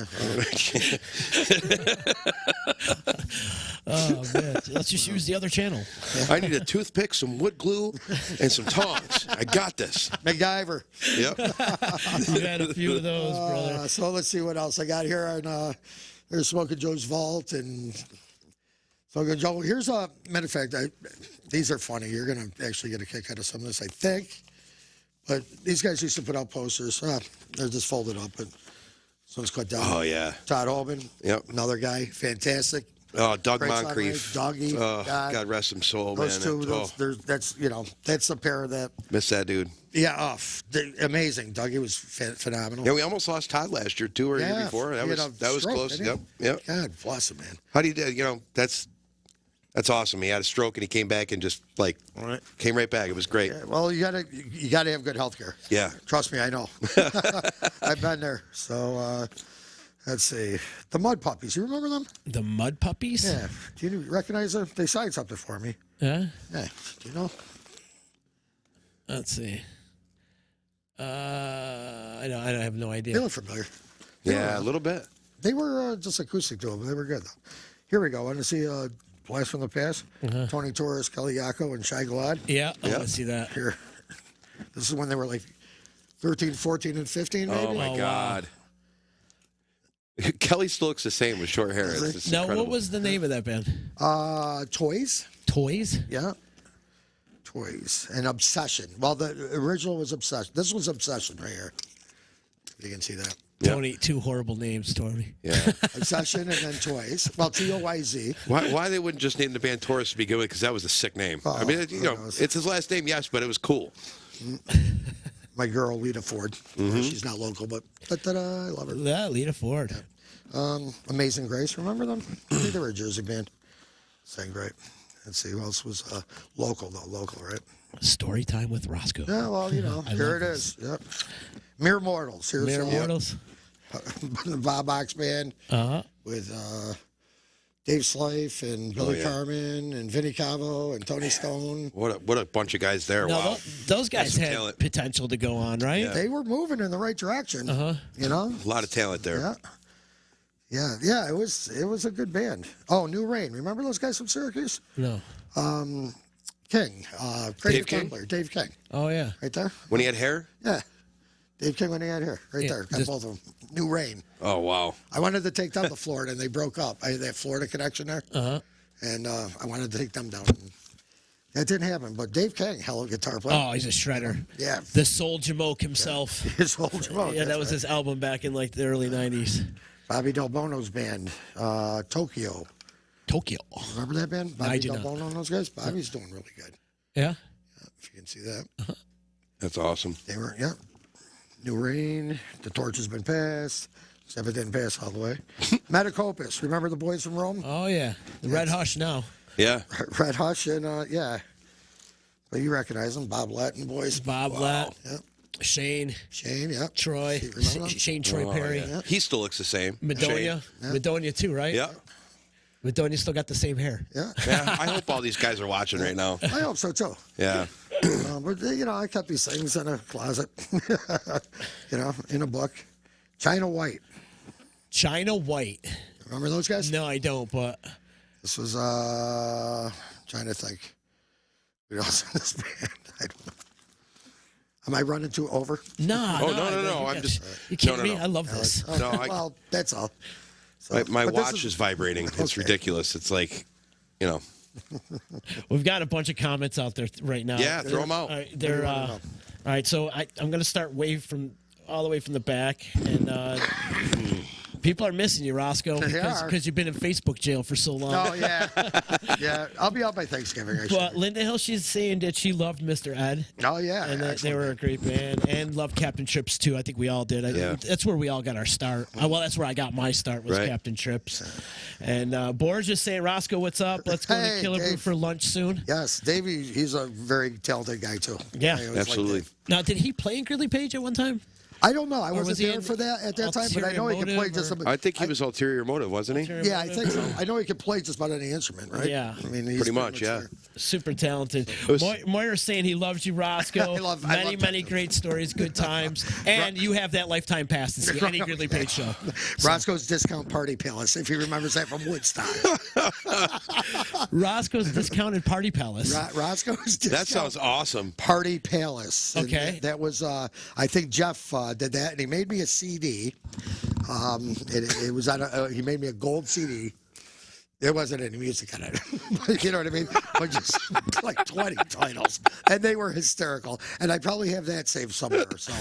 Oh, man. Let's just use the other channel. I need a toothpick, some wood glue, and some tongs. I got this. MacGyver. Yep. You had a few of those, brother. So let's see what else I got here on. There's Smoking Joe's Vault and Smoking Joe. Here's a matter of fact. These are funny. You're gonna actually get a kick out of some of this, I think. But these guys used to put out posters. They're just folded up, but this one's cut down. Oh yeah. Todd Holman. Yep. Another guy, fantastic. Oh, Doug Great Moncrief. Doggy. Oh, God rest him soul, those man. Two. That's a pair that. Miss that dude. Yeah, amazing. Dougie was phenomenal. Yeah, we almost lost Todd last year too, or the year before. That was stroke, close. Yep. God bless him, man. How do you? That's awesome. He had a stroke and he came back and just came right back. It was great. Yeah, well, you gotta have good health care. Yeah. Trust me, I know. I've been there. So let's see. The Mud Puppies. You remember them? The Mud Puppies? Yeah. Do you recognize them? They signed something for me. Yeah? Yeah. Do you know? Let's see. I have no idea. They look familiar. Yeah, a little bit. They were just acoustic to them. They were good, though. Here we go. I want to see Blast from the Past. Tony Torres, Kelly Yako, and Shai Galad. Yeah, I want to see that. Here. This is when they were like 13, 14, and 15, maybe? Oh, my God. Kelly still looks the same with short hair. It's now, incredible. what was the name of that band? Toys. Toys? Yeah. Toys. And Obsession. Well, the original was Obsession. This was Obsession right here. You can see that. Tony, two horrible names, Tony. Yeah. Obsession and then Toys. Well, Toyz. Why they wouldn't just name the band Taurus to begin with? Because that was a sick name. I mean, it's his last name, yes, but it was cool. My girl, Lita Ford. She's not local, but I love her. Yeah, Lita Ford. Yeah. Amazing Grace. Remember them? I think they were a Jersey band. Sang great. Let's see. Who else was local, though? Local, right? Story time with Roscoe. Yeah, well, here it is. Yep. Mere Mortals. Here's Mere Mortals. The Bob Ox Band with Dave Slife and Billy Carmen and Vinnie Cavo and Tony Stone. What a bunch of guys there. No, wow. those guys had talent. potential to go on, right? They were moving in the right direction. A lot of talent there. Yeah. It was a good band. Oh, New Rain. Remember those guys from Syracuse? No. King. Dave King? Player. Dave King. Oh, yeah. Right there? When he had hair? Yeah. Dave King when he had hair. Right Yeah, there. Got both of them. New Rain. Oh, wow. I wanted to take them to Florida, and they broke up. I had that Florida connection there. And I wanted to take them down. That didn't happen. But Dave King, hell of a guitar player. Oh, he's a shredder. Yeah. The Soul Jamoke himself. His whole Jamoke. Yeah, that was his album back in like the early 90s. Bobby Del Bono's band, Tokyo. Tokyo. Remember that band? Bobby I do Del not. Bono and those guys? Bobby's doing really good. Yeah? If you can see that. That's awesome. They were, New Rain, The Torch Has Been Passed, except it didn't pass all the way. Metacopus, remember the boys from Rome? Oh, yeah. The Red Hush now. Yeah. Red Hush and, But you recognize them, Bob Latin boys. Bob Latt. Yep. Shane. Shane, yep. Troy. See, remember them? Shane Troy Perry. Yeah. He still looks the same. Madonia. Madonia, too, right? Yeah. Madonia still got the same hair. Yeah. Yeah. I hope all these guys are watching right now. I hope so, too. Yeah. But I kept these things in a closet. In a book. China White. China White. Remember those guys? No, I don't. But this was trying to think. Who else in this band? I don't know. Am I running too over? No. I'm just. You kidding me? I love this. Well, that's all. So, my watch is vibrating. It's ridiculous. It's like, We've got a bunch of comments out there right now. Yeah, throw them out. All right, all right, so I'm going to start all the way from the back, and people are missing you, Roscoe, because you've been in Facebook jail for so long. Oh, yeah. Yeah, I'll be out by Thanksgiving. But Linda Hill, she's saying that she loved Mr. Ed. Oh, yeah. And that they were a great band, and loved Captain Trips, too. I think we all did. That's where we all got our start. Well, that's where I got my start, was Captain Trips. And Boris just saying, Roscoe, what's up? Let's go to Killer Brew for lunch soon. Yes, Davey, he's a very talented guy, too. Yeah, absolutely. Now, did he play in Gridley Page at one time? I don't know. I wasn't there for that at that time, but I know he could play just about. I think he was Ulterior Motive, wasn't he? Yeah, I think so. I know he could play just about any instrument, right? Yeah. I mean, he's pretty much, yeah. Super talented. Moira's saying he loves you, Roscoe. many great stories, good times. And you have that lifetime pass to see any Gridley Page show. Roscoe's Discount Party Palace, if he remembers that from Woodstock. Roscoe's Discounted Party Palace. Roscoe's Discount That sounds awesome. Party Palace. And okay. that was, I think Jeff did that, and he made me a CD. It was on he made me a gold CD. There wasn't any music on it. You know what I mean? But just like 20 titles. And they were hysterical. And I probably have that saved somewhere. So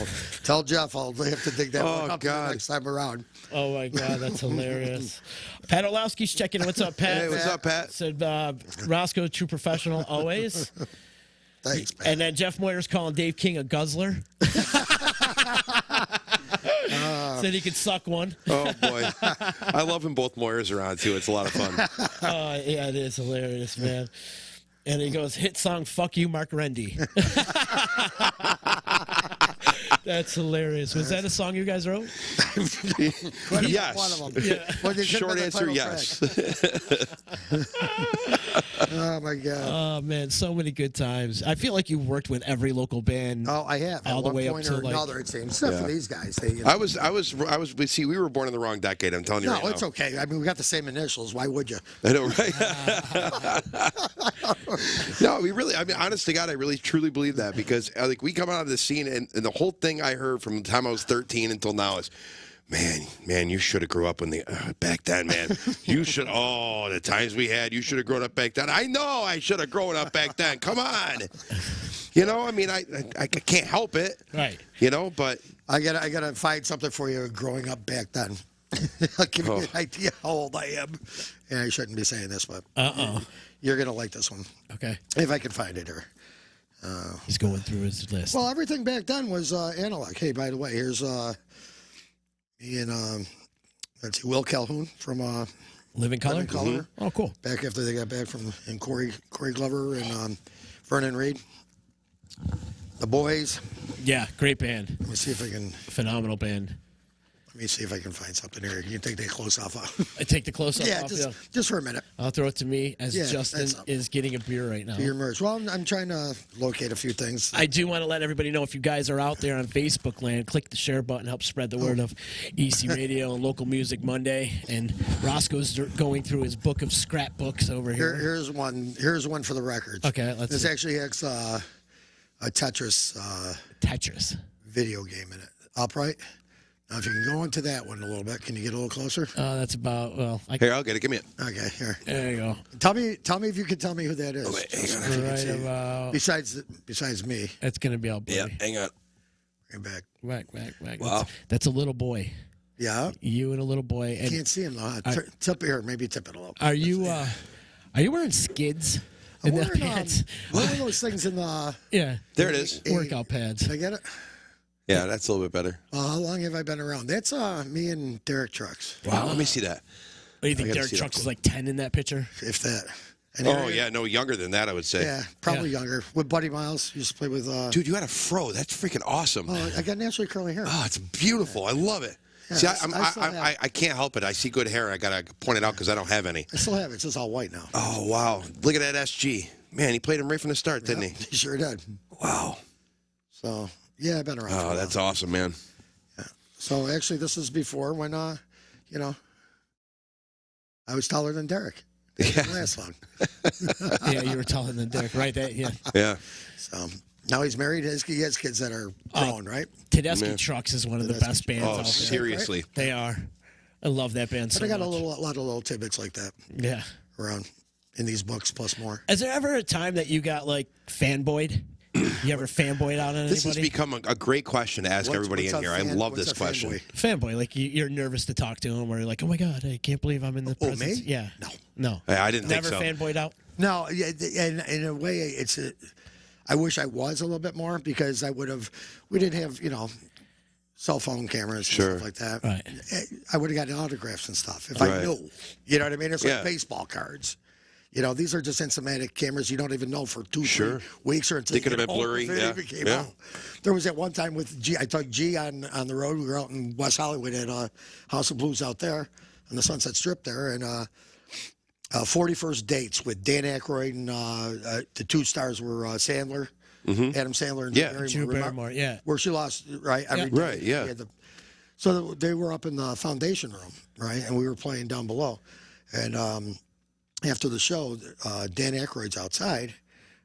tell Jeff I'll have to dig that one up next time around. Oh, my God. That's hilarious. Pat Olowski's checking. What's up, Pat? Hey, what's up, Pat? Said Roscoe, true professional always. Thanks, Pat. And then Jeff Moyer's calling Dave King a guzzler. Said he could suck one. Oh, boy. I love when both Moyers are on, too. It's a lot of fun. Yeah, it is hilarious, man. And he goes, hit song, fuck you, Mark Rendy. That's hilarious. Was that a song you guys wrote? Yes. One of them. Yeah. Well, short answer, yes. Oh, my God. Oh, man, so many good times. I feel like you worked with every local band. Oh, I have. All At the one way up point to or another, it seems. Except for these guys. They, I was. See, we were born in the wrong decade. I'm telling you. No, right it's now. okay. I mean, we got the same initials. Why would you? I know, right? No, we really. I mean, honest to God, I really truly believe that because like we come out of the scene and the whole thing I heard from the time I was 13 until now is. Man, you should have grew up when back then, man. You should. Oh, the times we had. You should have grown up back then. I know I should have grown up back then. Come on. I mean, I can't help it. Right. But I gotta find something for you growing up back then. I'll give you an idea how old I am. Yeah, I shouldn't be saying this, but you're gonna like this one. Okay. If I can find it here. He's going through his list. Well, everything back then was analog. Hey, by the way, here's me and let's see, Will Calhoun from Living Color. Living Color. Mm-hmm. Oh, cool. Back after they got back and Corey Glover and Vernon Reed. The Boys. Yeah, great band. Let me see if I can. Phenomenal band. Let me see if I can find something here. You take the close off. I take the close off. Yeah, just for a minute. I'll throw it to me as Justin is getting a beer right now. To your merch. Well, I'm trying to locate a few things. I do want to let everybody know if you guys are out there on Facebook land, click the share button, help spread the word of EC Radio and Local Music Monday. And Roscoe's going through his book of scrapbooks over here. Here's one for the records. Okay, let's This see. actually has a Tetris video game in it. Upright. Now, if you can go into that one a little bit, can you get a little closer? That's about, Here, I'll get it. Give me it. Okay, here. There you go. Tell me if you can tell me who that is. Wait, hang on. Right about. Besides me. It's going to be all blurry. Yeah, hang on. Bring back. Back. Wow. That's a little boy. Yeah. You and a little boy. And Can't see him though. Tip here, maybe tip it a little. are you wearing skids in the pants? One of those things in the. Yeah. There it is. Workout pads. Did I get it? Yeah, that's a little bit better. How long have I been around? That's me and Derek Trucks. Wow, let me see that. What do you think gotta Derek see that Trucks is clip. like 10 in that picture? If that. And Oh, yeah, no, younger than that, I would say. Yeah, probably younger. With Buddy Miles, used to play with. Dude, you had a fro. That's freaking awesome. I got naturally curly hair. Oh, it's beautiful. I love it. Yeah, See, I still have I can't help it. I see good hair. I got to point it out because I don't have any. I still have it. It's just all white now. Oh, wow. Look at that SG. Man, he played him right from the start, didn't he? He sure did. Wow. So yeah, I've been around. For a Oh, while. that's awesome, man. So actually, this is before when you know, I was taller than Derek. It didn't last long. Yeah, you were telling the Derek, right? Yeah. Yeah. So now he's married. He has kids that are grown, right? Tedeschi Man. Trucks is one of the Tedeschi best bands Oh, out there. seriously. They are. I love that band so But I got much. a lot of little tidbits like that Yeah. around in these books, plus more. Is there ever a time that you got like fanboyed? You ever fanboyed out on anybody? This has become a great question to ask everybody in here. I love this question. Fanboy, like you're nervous to talk to him, or you're like, oh my god, I can't believe I'm in the presence. me? Yeah. No. Hey, I didn't Never think so. fanboyed out. No, yeah, and in a way, I wish I was a little bit more because we didn't have, cell phone cameras and Sure. stuff like that. Right. I would have gotten autographs and stuff if Right. I knew. You know what I mean? It's like Yeah. baseball cards. These are just instamatic cameras you don't even know for 2-3 Sure. weeks or until They could you have get been home blurry, if it yeah. even came Yeah. out. There was that one time with G. I took G on the road. We were out in West Hollywood at House of Blues out there on the Sunset Strip there, and 41st Dates with Dan Aykroyd and the two stars were Sandler, Adam Sandler, and Yeah. Drew Barrymore, yeah. where she lost right every Yeah. day. Right, yeah. She had so they were up in the foundation room, right, and we were playing down below, and after the show, Dan Aykroyd's outside,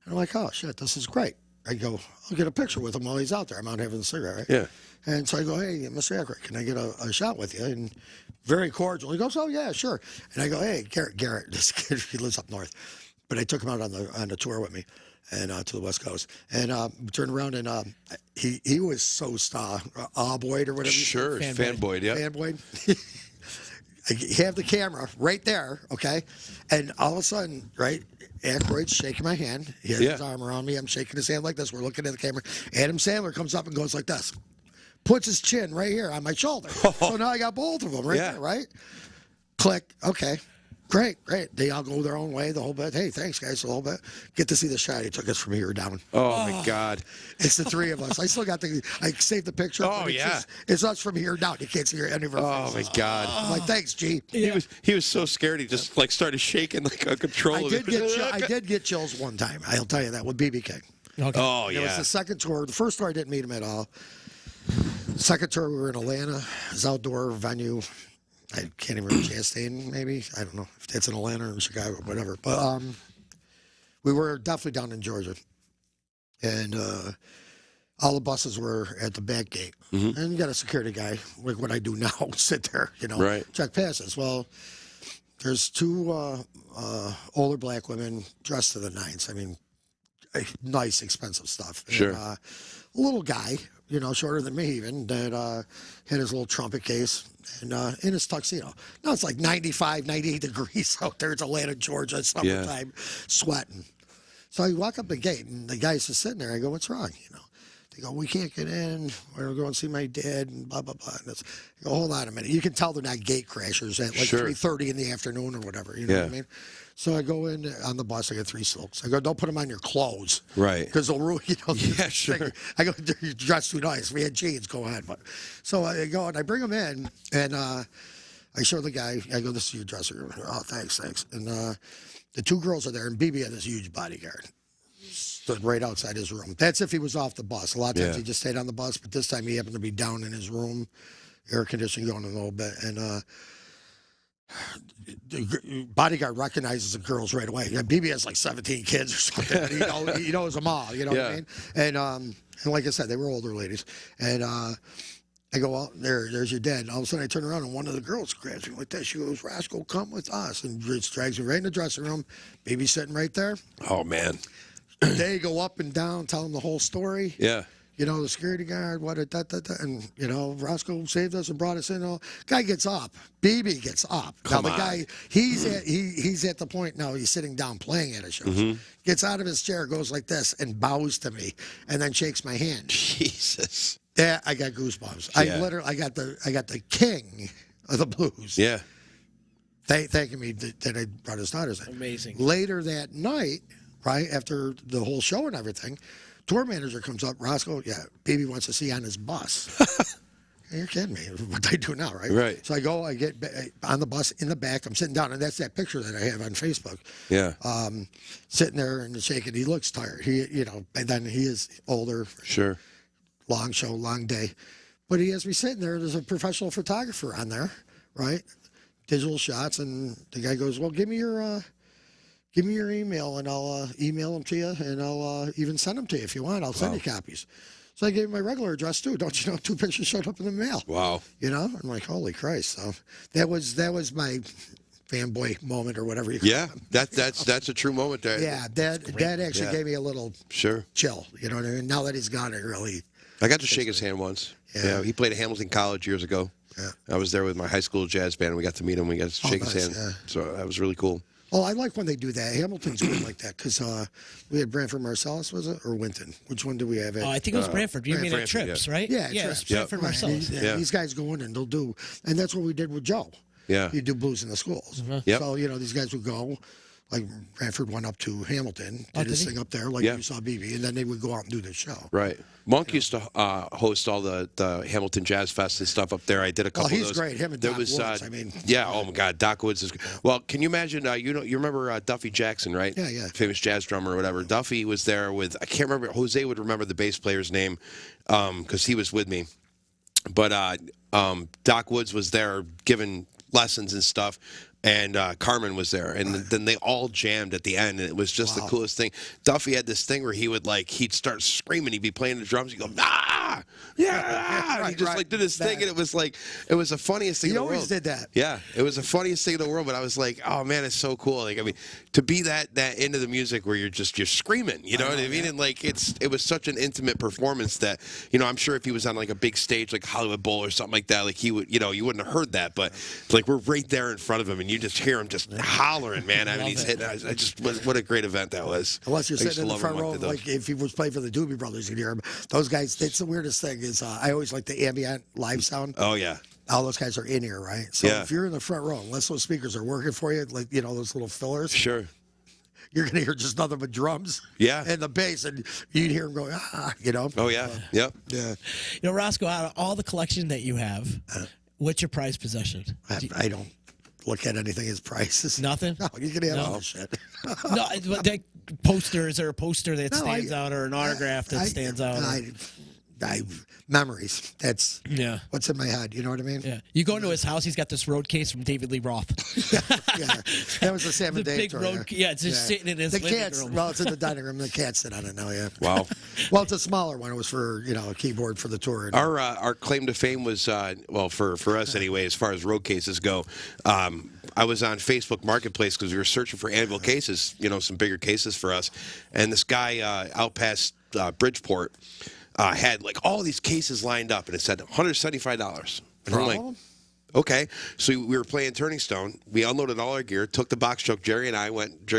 and I'm like, oh shit, this is great. I go, I'll get a picture with him while he's out there. I'm out having a cigarette, right? Yeah. And so I go, hey, Mr. Aykroyd, can I get a shot with you? And very cordial. He goes, oh yeah, sure. And I go, hey, Garrett, this kid, he lives up north, but I took him out on the tour with me, and to the West Coast, and turned around and he was so boyd or whatever. Sure. Fanboy, yeah. Fanboy. I have the camera right there, okay? And all of a sudden, right, Aykroyd's shaking my hand. He has his arm around me. I'm shaking his hand like this. We're looking at the camera. Adam Sandler comes up and goes like this. Puts his chin right here on my shoulder. So now I got both of them right there, right? Click. Okay. Great. They all go their own way the whole bit. Hey, thanks, guys, the whole bit. Get to see the shot. He took us from here down. Oh, my God. It's the three of us. I still got I saved the picture. Oh, but yeah. It's us from here down. You can't see any of our Oh, my faces. God. I'm like, thanks, G. He was so scared. He just started shaking like uncontrollably. I did get chills one time. I'll tell you that with BB King. Okay. Oh, It was yeah. the second tour. The first tour I didn't meet him at all. Second tour we were in Atlanta. It was outdoor venue. I can't even remember Chastain, maybe. I don't know if that's in Atlanta or in Chicago, whatever. But we were definitely down in Georgia. And all the buses were at the back gate. And you got a security guy, like what I do now, sit there, Right. check passes. Well, there's two older black women dressed to the nines. I mean, nice, expensive stuff. Sure. And, a little guy, shorter than me even, that had his little trumpet case and in his tuxedo. Now it's like 95, 98 degrees out there. It's Atlanta, Georgia, summertime, sweating. So I walk up the gate, and the guy's just sitting there. I go, what's wrong? They go, we can't get in. We're going to see my dad, and blah, blah, blah. And I go, hold on a minute. You can tell they're not gate crashers at like 3:30 in the afternoon or whatever. You know what I mean? So I go in on the bus. I got 3 silks. I go, don't put them on your clothes. Right. Because they'll ruin, Yeah, sure. I go, you're dressed too nice. We had jeans. Go ahead. But, so I go, and I bring them in, and I show the guy. I go, this is your dressing room. Oh, thanks. And the two girls are there, and BB had this huge bodyguard. Stood right outside his room. That's if he was off the bus. A lot of times he just stayed on the bus, but this time he happened to be down in his room, air conditioning going a little bit, and the bodyguard recognizes the girls right away. Yeah, BB has like 17 kids or something. He knows them all. You know what I mean? And like I said, they were older ladies. And I go, well, there's your dad. And all of a sudden I turn around and one of the girls grabs me like that. She goes, Roscoe, come with us. And just drags me right in the dressing room. BB sitting right there. Oh, man. They go up and down, tell him the whole story. Yeah. The security guard, and Roscoe saved us and brought us in. Guy gets up. BB gets up. Come now the on. guy, he's at the point now. He's sitting down playing at a show. Gets out of his chair, goes like this, and bows to me, and then shakes my hand. Jesus. Yeah, I got goosebumps. Yeah. I got the king of the blues. Yeah. Thanking me that I brought his daughters in. Amazing. Later that night, right after the whole show and everything, tour manager comes up. Roscoe, BB wants to see you on his bus. You're kidding me. What they do now, right? Right. So I get on the bus in the back. I'm sitting down, and that's that picture that I have on Facebook. Yeah. Sitting there and shaking. He looks tired. And then he is older. Sure. Long show, long day. But he has me sitting there. There's a professional photographer on there, right? Digital shots, and the guy goes, "Well, give me your email, and I'll email them to you, and I'll even send them to you if you want. I'll send you copies." So I gave him my regular address too. Don't you know? 2 pictures showed up in the mail. Wow. I'm like, holy Christ! So that was my fanboy moment or whatever you call it. That's a true moment there. Yeah, that actually gave me a little chill. You know what I mean? Now that he's gone, it really. I got to shake his hand once. Yeah, he played at Hamilton College years ago. Yeah. I was there with my high school jazz band. And we got to meet him. We got to shake his hand. Yeah. So that was really cool. Oh, I like when they do that. Hamilton's good like that because we had Branford Marsalis, was it, or Winton? Which one do we have? I think it was Branford. You mean at Trips, right? Yeah, Trips. Trips. Branford Marsalis. These guys go in and they'll do, and that's what we did with Joe. Yeah. You do blues in the schools. Yep. So, these guys would go, like Branford went up to Hamilton, did his thing up there, like you saw BB, and then they would go out and do the show. Right. Monk used to host all the Hamilton Jazz Fest and stuff up there. I did a couple of those. He's great. Him and Doc Woods, oh my God, Doc Woods is. Well, can you imagine? You remember Duffy Jackson, right? Yeah. Famous jazz drummer or whatever. Duffy was there with. I can't remember. Jose would remember the bass player's name, because he was with me. But Doc Woods was there giving lessons and stuff. And Carmen was there, and then they all jammed at the end, and it was just the coolest thing. Duffy had this thing where he'd start screaming, he'd be playing the drums, he'd go, "Ah, yeah!" And he just did his thing, and it was the funniest thing in the world. He always did that. Yeah, it was the funniest thing in the world. But I was like, oh man, it's so cool. Like, I mean, to be that into the music where you're screaming, you know what I mean? Yeah. And like it was such an intimate performance that I'm sure if he was on like a big stage like Hollywood Bowl or something like that, like he would, you wouldn't have heard that, but like we're right there in front of him, and you just hear him just hollering, man. I mean, he's hitting. What a great event that was. Unless you're sitting in the front row, like if he was playing for the Doobie Brothers, you'd hear him. Those guys. It's the weirdest thing is I always like the ambient live sound. Oh yeah. All those guys are in here, right? So if you're in the front row, unless those speakers are working for you, like those little fillers. Sure. You're gonna hear just nothing but drums. Yeah. And the bass, and you'd hear him going, Oh yeah. Yep. Yeah. Roscoe, out of all the collection that you have, what's your prized possession? I don't look at anything as prices. Nothing? No, you can have all the shit. No, that poster, is there a poster that stands out or an autograph that stands out? Memories. That's what's in my head. You know what I mean? Yeah. You go into his house, he's got this road case from David Lee Roth. Yeah. That was the Sam and Dave big tour. road, it's just sitting in his living room. Well, it's in the dining room. The cats sit on it now, yeah. Wow. Well, it's a smaller one. It was for, a keyboard for the tour. Our claim to fame was, for us anyway, as far as road cases go, I was on Facebook Marketplace because we were searching for anvil cases, some bigger cases for us. And this guy out past Bridgeport had like all these cases lined up, and it said $175. And I'm like, okay. So we were playing Turning Stone. We unloaded all our gear, took the box truck. Jerry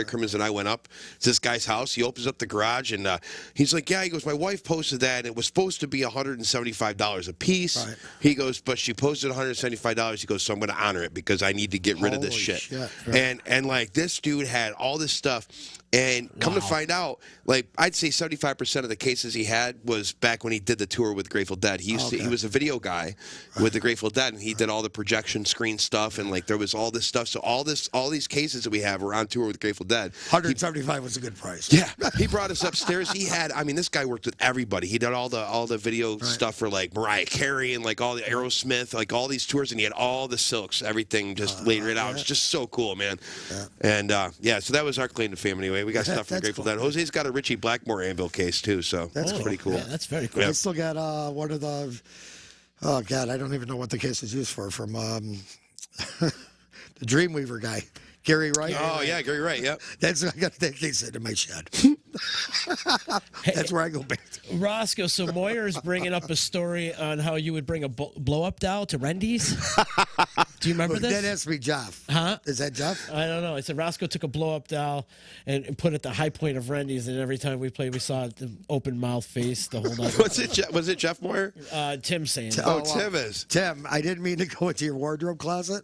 Crimmins and I went up to this guy's house. He opens up the garage, and he's like, he goes, my wife posted that, and it was supposed to be $175 a piece. Right. He goes, but she posted $175. He goes, so I'm going to honor it because I need to get rid of this shit. Right. And like this dude had all this stuff. And come to find out, like I'd say 75% of the cases he had was back when he did the tour with Grateful Dead. He was a video guy with the Grateful Dead, and he did all the projection screen stuff, and like there was all this stuff. So all these cases that we have were on tour with Grateful Dead. 175 was a good price. Yeah, he brought us upstairs. This guy worked with everybody. He did all the video stuff for like Mariah Carey and like all the Aerosmith, like all these tours, and he had all the silks, everything just laid right out. It's just so cool, man. Yeah. And so that was our claim to fame anyway. We got stuff from Grateful Dead. Jose's got a Richie Blackmore anvil case too, so that's pretty cool. Yeah, that's very cool. I still got one of the. Oh God, I don't even know what the case is used for. From the Dreamweaver guy, Gary Wright. Oh yeah, Gary Wright. Yep. I got that case in my shed. That's where I go back to. Roscoe, so Moyer's bringing up a story on how you would bring a blow-up doll to Rendy's. Do you remember this? That has to be Jeff. Huh? Is that Jeff? I don't know. I said Roscoe took a blow-up doll and put it at the high point of Rendy's, and every time we played, we saw the open mouth face the whole night. Was it Jeff Moyer? Tim saying. Tim is. Tim, I didn't mean to go into your wardrobe closet.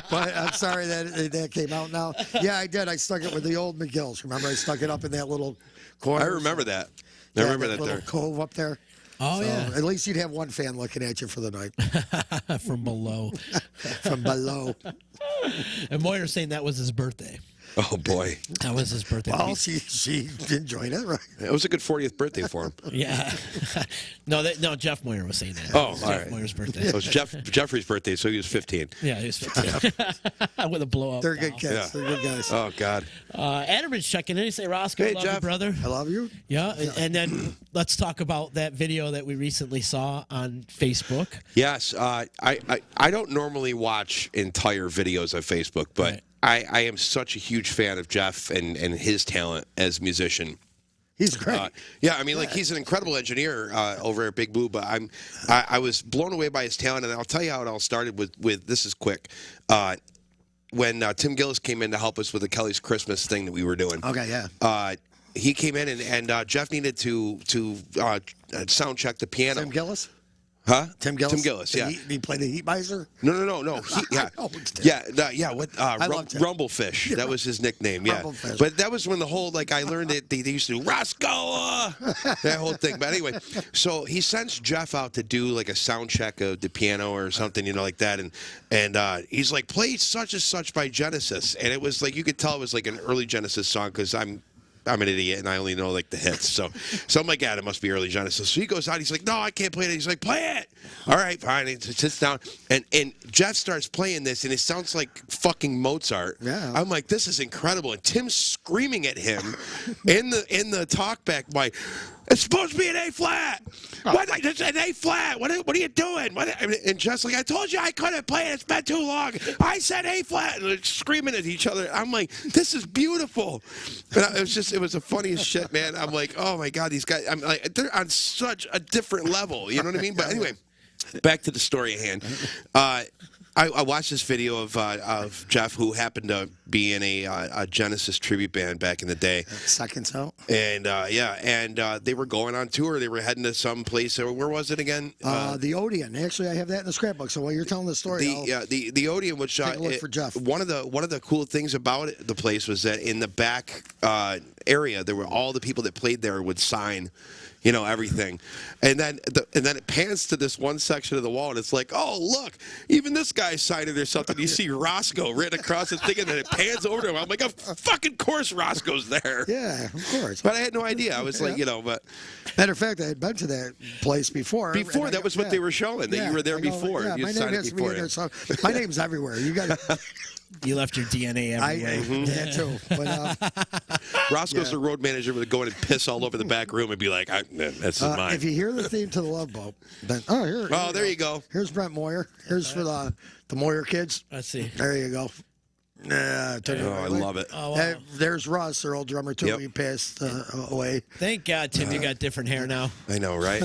But I'm sorry that came out now. Yeah, I did. I stuck it with the old McGills. Remember, I stuck it up in that little corner. I remember that. I remember that little there. cove up there. Oh, So yeah. at least you'd have one fan looking at you for the night From below. from below. And Moyer's saying that was his birthday. Oh boy, That was his birthday. Well, she enjoyed it, right? it was a good 40th birthday for him. Yeah. No, Jeff Moyer was saying that. Oh, It was all Jeff right. Moyer's birthday. It was Jeffrey's birthday, so he was 15. Yeah, he was 15. With a blow up. They're good kids. Yeah. They're good guys. Oh God. Adam's checking in. He say, Roscoe, Hey, love you, Jeff. brother. I love you. Yeah, and then let's talk about that video that we recently saw on Facebook. Yes, I don't normally watch entire videos of Facebook, but Right. I am such a huge fan of Jeff and his talent as a musician. He's great. Yeah, I mean, like he's an incredible engineer over at Big Blue, but I was blown away by his talent, and I'll tell you how it all started with this is quick. When Tim Gillis came in to help us with the Kelly's Christmas thing that we were doing. Okay, yeah. He came in and Jeff needed to sound check the piano. Tim Gillis? Huh? Tim Gillis? Tim Gillis, yeah. Did he play the Heat Miser? No. Yeah, I know it's Tim. yeah. What? love Tim. Rumblefish. That was his nickname. Yeah. Rumblefish. But that was when the whole I learned that they used to do Roscoe, that whole thing. But anyway, so he sends Jeff out to do a sound check of the piano or something, like that, and he's like, play such and such by Genesis, and it was you could tell it was an early Genesis song because I'm an idiot and I only know the hits. So I'm like, yeah, it must be early Genesis. So he goes out. He's like, no, I can't play it. He's like, play it. All right, fine. He sits down and Jeff starts playing this and it sounds like fucking Mozart. Yeah. I'm like, this is incredible. And Tim's screaming at him in the talkback by, it's supposed to be an A flat. What? It's an A flat. What are you doing? And Jeff's like, I told you I couldn't play it. It's been too long. I said A flat. And they're screaming at each other. I'm like, this is beautiful. And it was the funniest shit, man. I'm like, oh my God, these guys. I'm like, they're on such a different level. You know what I mean? But anyway, back to the story at hand. I watched this video of Jeff, who happened to be in a Genesis tribute band back in the day. Seconds out. And they were going on tour. They were heading to some place. Where was it again? The Odeon. Actually, I have that in the scrapbook. So while you're telling the story, the Odeon, which take a look for Jeff. One of the cool things about the place was that in the back area, there were all the people that played there would sign. Everything, and then it pans to this one section of the wall, and it's like, oh look, even this guy signed it or something. You see Roscoe written across the thing, and then it pans over to him. I'm like, of fucking course Roscoe's there. Yeah, of course. But I had no idea. I was like, but Matter of fact, I had been to that place before. before that was what they were showing. That you were there before. Yeah, You my signed name it has to be before. in there. So my name's everywhere. You got to. You left your DNA everywhere. That too. But Roscoe's the road manager would go in and piss all over the back room and be like, "This is mine." if you hear the theme to the Love Boat, then there you go. Here's Brent Moyer. Here's for the Moyer kids. Let's see. There you go. I love it. Oh, wow. There's Russ, their old drummer too. Yep. He passed away. Thank God, Tim, you got different hair now. I know, right?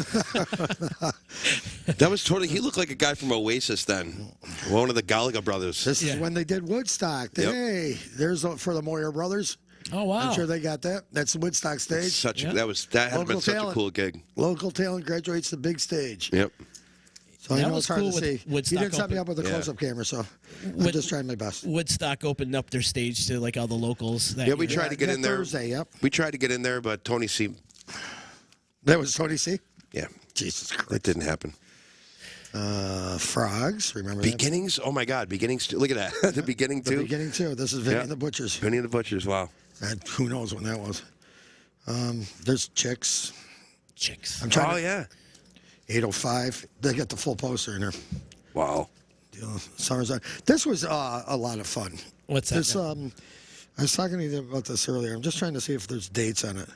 That was totally. He looked like a guy from Oasis then, one of the Gallagher brothers. This is when they did Woodstock. Yep. Hey, there's for the Moyer brothers. Oh wow! I'm sure they got that. That's the Woodstock stage. That had been such a cool gig. Local talent graduates the big stage. Yep. So That I know was it's hard cool to with see. Woodstock You didn't set me open. up with a close-up camera, so I'm just trying my best. Woodstock opened up their stage to all the locals. That Yeah, we year. tried to get in there. Thursday, yep. We tried to get in there, but Tony C. That was Tony C. Yeah, Jesus Christ. it didn't happen. Frogs, remember that? Beginnings? Oh my God, Beginnings! Look at that. The beginning The too. beginning too. This is Vinny Yeah. and the Butchers. Penny and the Butchers. Wow. Who knows when that was? There's Chicks. Chicks. I'm trying. Oh yeah. 805. They got the full poster in there. Wow. Summer's on. This was a lot of fun. What's that? This, I was talking to you about this earlier. I'm just trying to see if there's dates on it.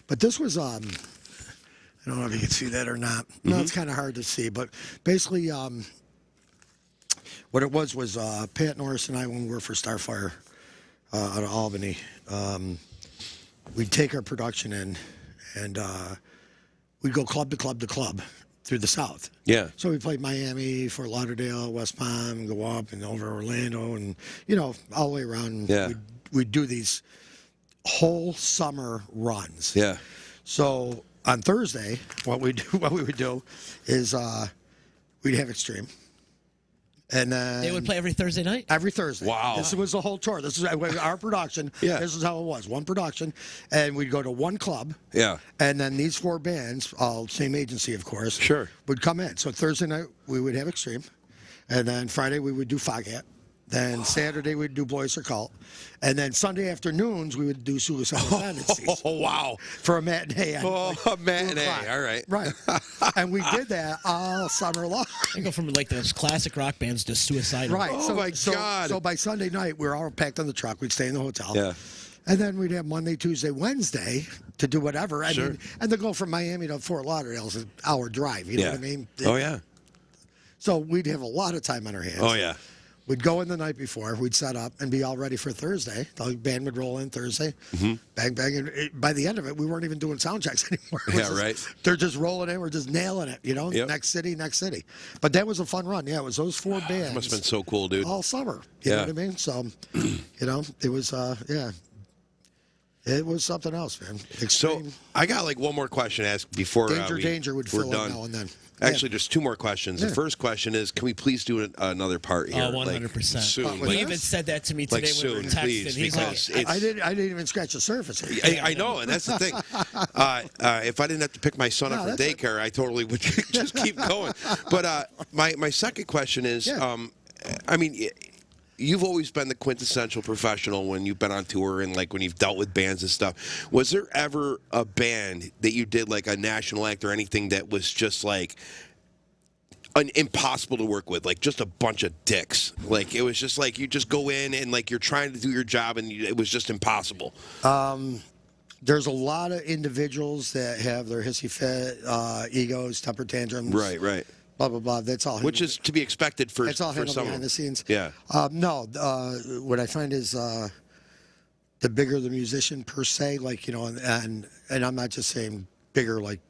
But this was, I don't know if you can see that or not. No, it's kind of hard to see. But basically, what it was Pat Norris and I, when we were for Starfire out of Albany, we'd take our production in and we'd go club to club to club through the South. Yeah. So we played Miami, Fort Lauderdale, West Palm, go up and over Orlando, and all the way around. Yeah. We'd do these whole summer runs. Yeah. So on Thursday, what we would do is we'd have Extreme, And then They would play every Thursday night? every Thursday. Wow. This was the whole tour. This is our production. Yeah. This is how it was. One production. And we'd go to one club. Yeah. And then these 4 bands, all same agency, of course, Sure. would come in. So Thursday night, we would have Extreme. And then Friday, we would do Foghat. Then Saturday, we'd do Boys or Cult. And then Sunday afternoons, we would do Suicidal Tendencies. Oh, wow. For a matinee. At Oh, like a matinee. 2 o'clock. All right. Right. And we did that all summer long. I go from like those classic rock bands to Suicidal. Right. Oh, my God. So by Sunday night, we were all packed on the truck. We'd stay in the hotel. Yeah. And then we'd have Monday, Tuesday, Wednesday to do whatever. I Sure. mean, and to go from Miami to Fort Lauderdale is an hour drive. You know Yeah. what I mean? Oh, yeah. So we'd have a lot of time on our hands. Oh, yeah. We'd go in the night before. We'd set up and be all ready for Thursday. The band would roll in Thursday. Mm-hmm. Bang, bang. And by the end of it, we weren't even doing sound checks anymore. It was Yeah, just- right. They're just rolling in. We're just nailing it, you know? Yep. Next city, next city. But that was a fun run. Yeah, it was those 4 bands. Must have been so cool, dude. All summer. You Yeah. know what I mean? So, you know, it was, yeah. It was something else, man. So Extreme. I got like one more question to ask before Danger would we're fill done. in now and then. Actually, there's 2 more questions. The Yeah. first question is, can we please do another part here? Oh, 100%. Like, soon. Oh, He with even us? said that to me Like today when we were soon, texting. please, He's like, because it's- I didn't even scratch the surface. I know, and that's the thing. If I didn't have to pick my son up No, from that's daycare, I totally would just keep going. But my second question is, Yeah. I mean, you've always been the quintessential professional when you've been on tour and like when you've dealt with bands and stuff. Was there ever a band that you did like a national act or anything that was just like impossible to work with, like just a bunch of dicks? Like it was just like you just go in and like you're trying to do your job and it was just impossible. There's a lot of individuals that have their hissy fit, egos, temper tantrums. Right. Blah, blah, blah. That's all. Which is to be expected for That's all for handled someone. behind the scenes. Yeah. No, what I find is the bigger the musician per se, like, you know, and I'm not just saying bigger, like,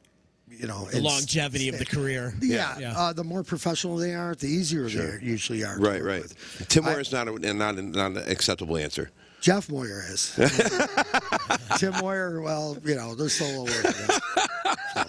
you know. the longevity of the career. Yeah. Yeah. The more professional they are, the easier they usually are. to Right. work with. Tim Moore is not an acceptable answer. Jeff Moyer is. Tim Moyer, well, you know, they're still a little work. So,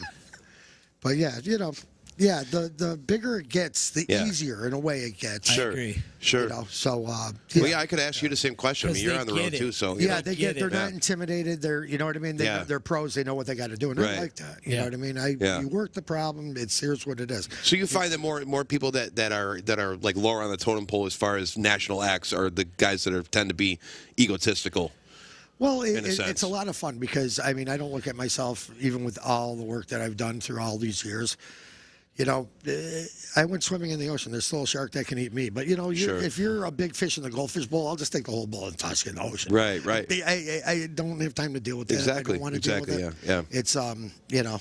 but yeah, you know. Yeah, the bigger it gets, the easier in a way it gets. I Sure. agree. Sure. You know, so Well, yeah, I could ask you the same question. I mean, 'Cause you're they on the road get it. too, so yeah, know. they get they're it. not Yeah. intimidated. They're, you know what I mean. Yeah. They're pros. They know what they got to do, and I Right. like that. You Yeah. know what I mean. Yeah. You work the problem. Here's what it is. So you find that more people that are like lower on the totem pole as far as national acts are the guys that tend to be egotistical. Well, In a sense. it's a lot of fun because I mean I don't look at myself, even with all the work that I've done through all these years. You know, I went swimming in the ocean. There's still a shark that can eat me. But, you know, Sure. if you're a big fish in the goldfish bowl, I'll just take the whole bowl and toss it in the ocean. Right. I don't have time to deal with that. Exactly, I don't want to exactly, deal with it. yeah. It's, you know.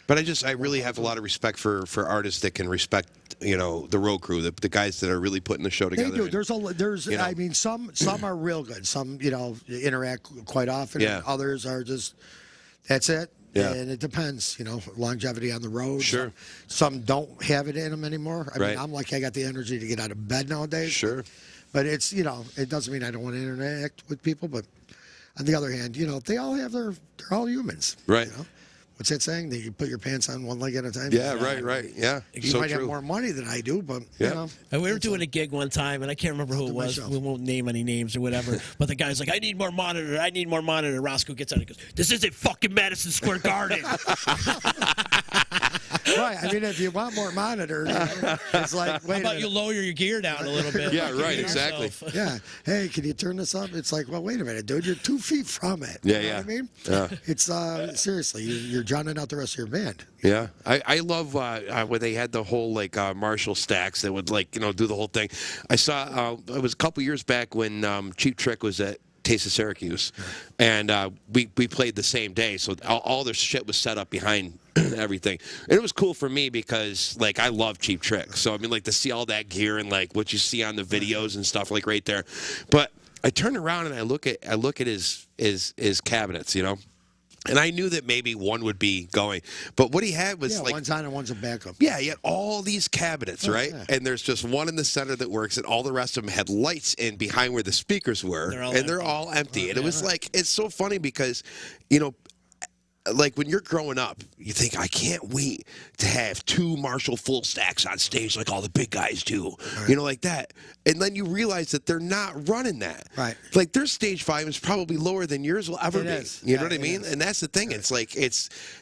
But I really have a lot of respect for artists that can respect, you know, the road crew, the guys that are really putting the show together. They do. and- There's. you know. I mean, some are real good. Some, you know, interact quite often. Yeah. And others are just, that's it. Yeah. And it depends, you know, longevity on the road. Sure. Some don't have it in them anymore. I Right. mean, I'm lucky I got the energy to get out of bed nowadays. Sure. But it's, you know, it doesn't mean I don't want to interact with people. But on the other hand, you know, they all have they're all humans. Right. You know? What's that saying? That you put your pants on one leg at a time? Yeah, right. Yeah. You so might true. have more money than I do, but, Yeah. you know. And we were doing a gig one time, and I can't remember who it do my was. show. We won't name any names or whatever. But the guy's like, I need more monitor. I need more monitor. Roscoe gets out and goes, this isn't fucking Madison Square Garden. Right. I mean, if you want more monitors, it's like, How wait a about you minute. lower your gear down a little bit? Yeah, right, You exactly. yourself. Yeah. Hey, can you turn this up? It's like, well, wait a minute, dude. You're 2 feet from it. Yeah, You know yeah. what I mean? Yeah. It's seriously, you're drowning out the rest of your band. Yeah, I love when they had the whole like Marshall stacks that would like, you know, do the whole thing. I saw it was a couple years back when Cheap Trick was at Taste of Syracuse, and we played the same day, so all their shit was set up behind everything, and it was cool for me because like I love Cheap Trick, so I mean like to see all that gear and like what you see on the videos and stuff like right there, but I turn around and I look at his cabinets, you know. And I knew that maybe one would be going, but what he had was Yeah, like one's on and one's a backup. yeah, he had all these cabinets, right? yeah. And there's just one in the center that works, and all the rest of them had lights in behind where the speakers were, They're all and they're empty. all empty. And it was like, it's so funny because, you know, like when you're growing up, you think, I can't wait to have 2 Marshall full stacks on stage like all the big guys do, you know, like that. And then you realize that they're not running that. Right. Like their stage volume is probably lower than yours will ever be. You know what I mean? And that's the thing. It's like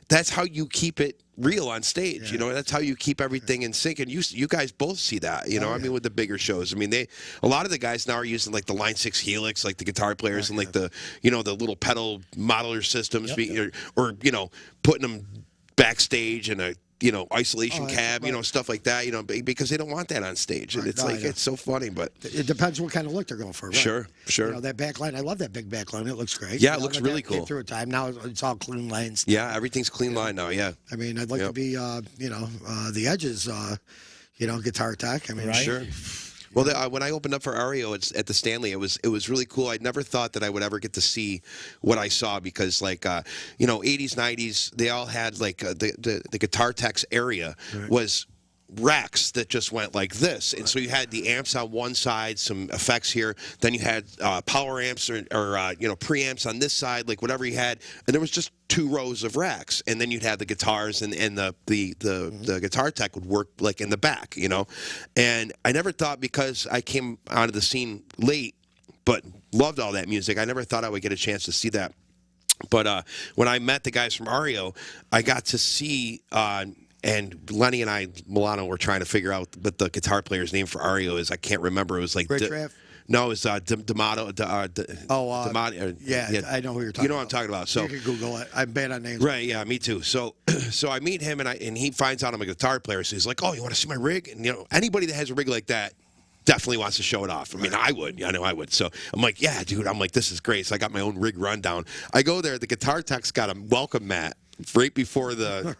that's how you keep it real on stage. You know, that's how you keep everything in sync. And you guys both see that. You know, I mean, with the bigger shows. I mean, a lot of the guys now are using like the Line 6 Helix, like the guitar players, and like the the little pedal modeler systems, or you know, putting them backstage in a isolation cab, stuff like that, because they don't want that on stage. And it's it's so funny, but it depends what kind of look they're going for. Right? Sure. You know, that back line, I love that big back line. It looks great. Yeah, it looks really cool. Came through a time. Now it's all clean lines. Yeah, everything's clean line now, yeah. I mean, I'd like to be, the Edge's, guitar tech. I mean, sure. Well, when I opened up for REO at the Stanley, it was really cool. I never thought that I would ever get to see what I saw because, like, 80s, 90s, they all had like the guitar tech's area was racks that just went like this, and so you had the amps on one side, some effects here, then you had power amps or preamps on this side, like whatever you had, and there was just 2 rows of racks, and then you'd have the guitars, and the guitar tech would work like in the back, and I never thought, because I came onto the scene late, but loved all that music, I never thought I would get a chance to see that. But when I met the guys from REO, I got to see. And Lenny and I, Milano, were trying to figure out what the guitar player's name for REO is. I can't remember. It was like Rich Raff? No, it was D'Amato. Yeah, I know who you're talking about. You know what I'm talking about. So you can Google it. I'm bad on names. Right, yeah, me too. So I meet him, and he finds out I'm a guitar player. So he's like, "Oh, you want to see my rig?" And anybody that has a rig like that definitely wants to show it off. I mean, I would. I know I would. So I'm like, yeah, dude. I'm like, this is great. So I got my own rig rundown. I go there. The guitar tech's got a welcome mat right before the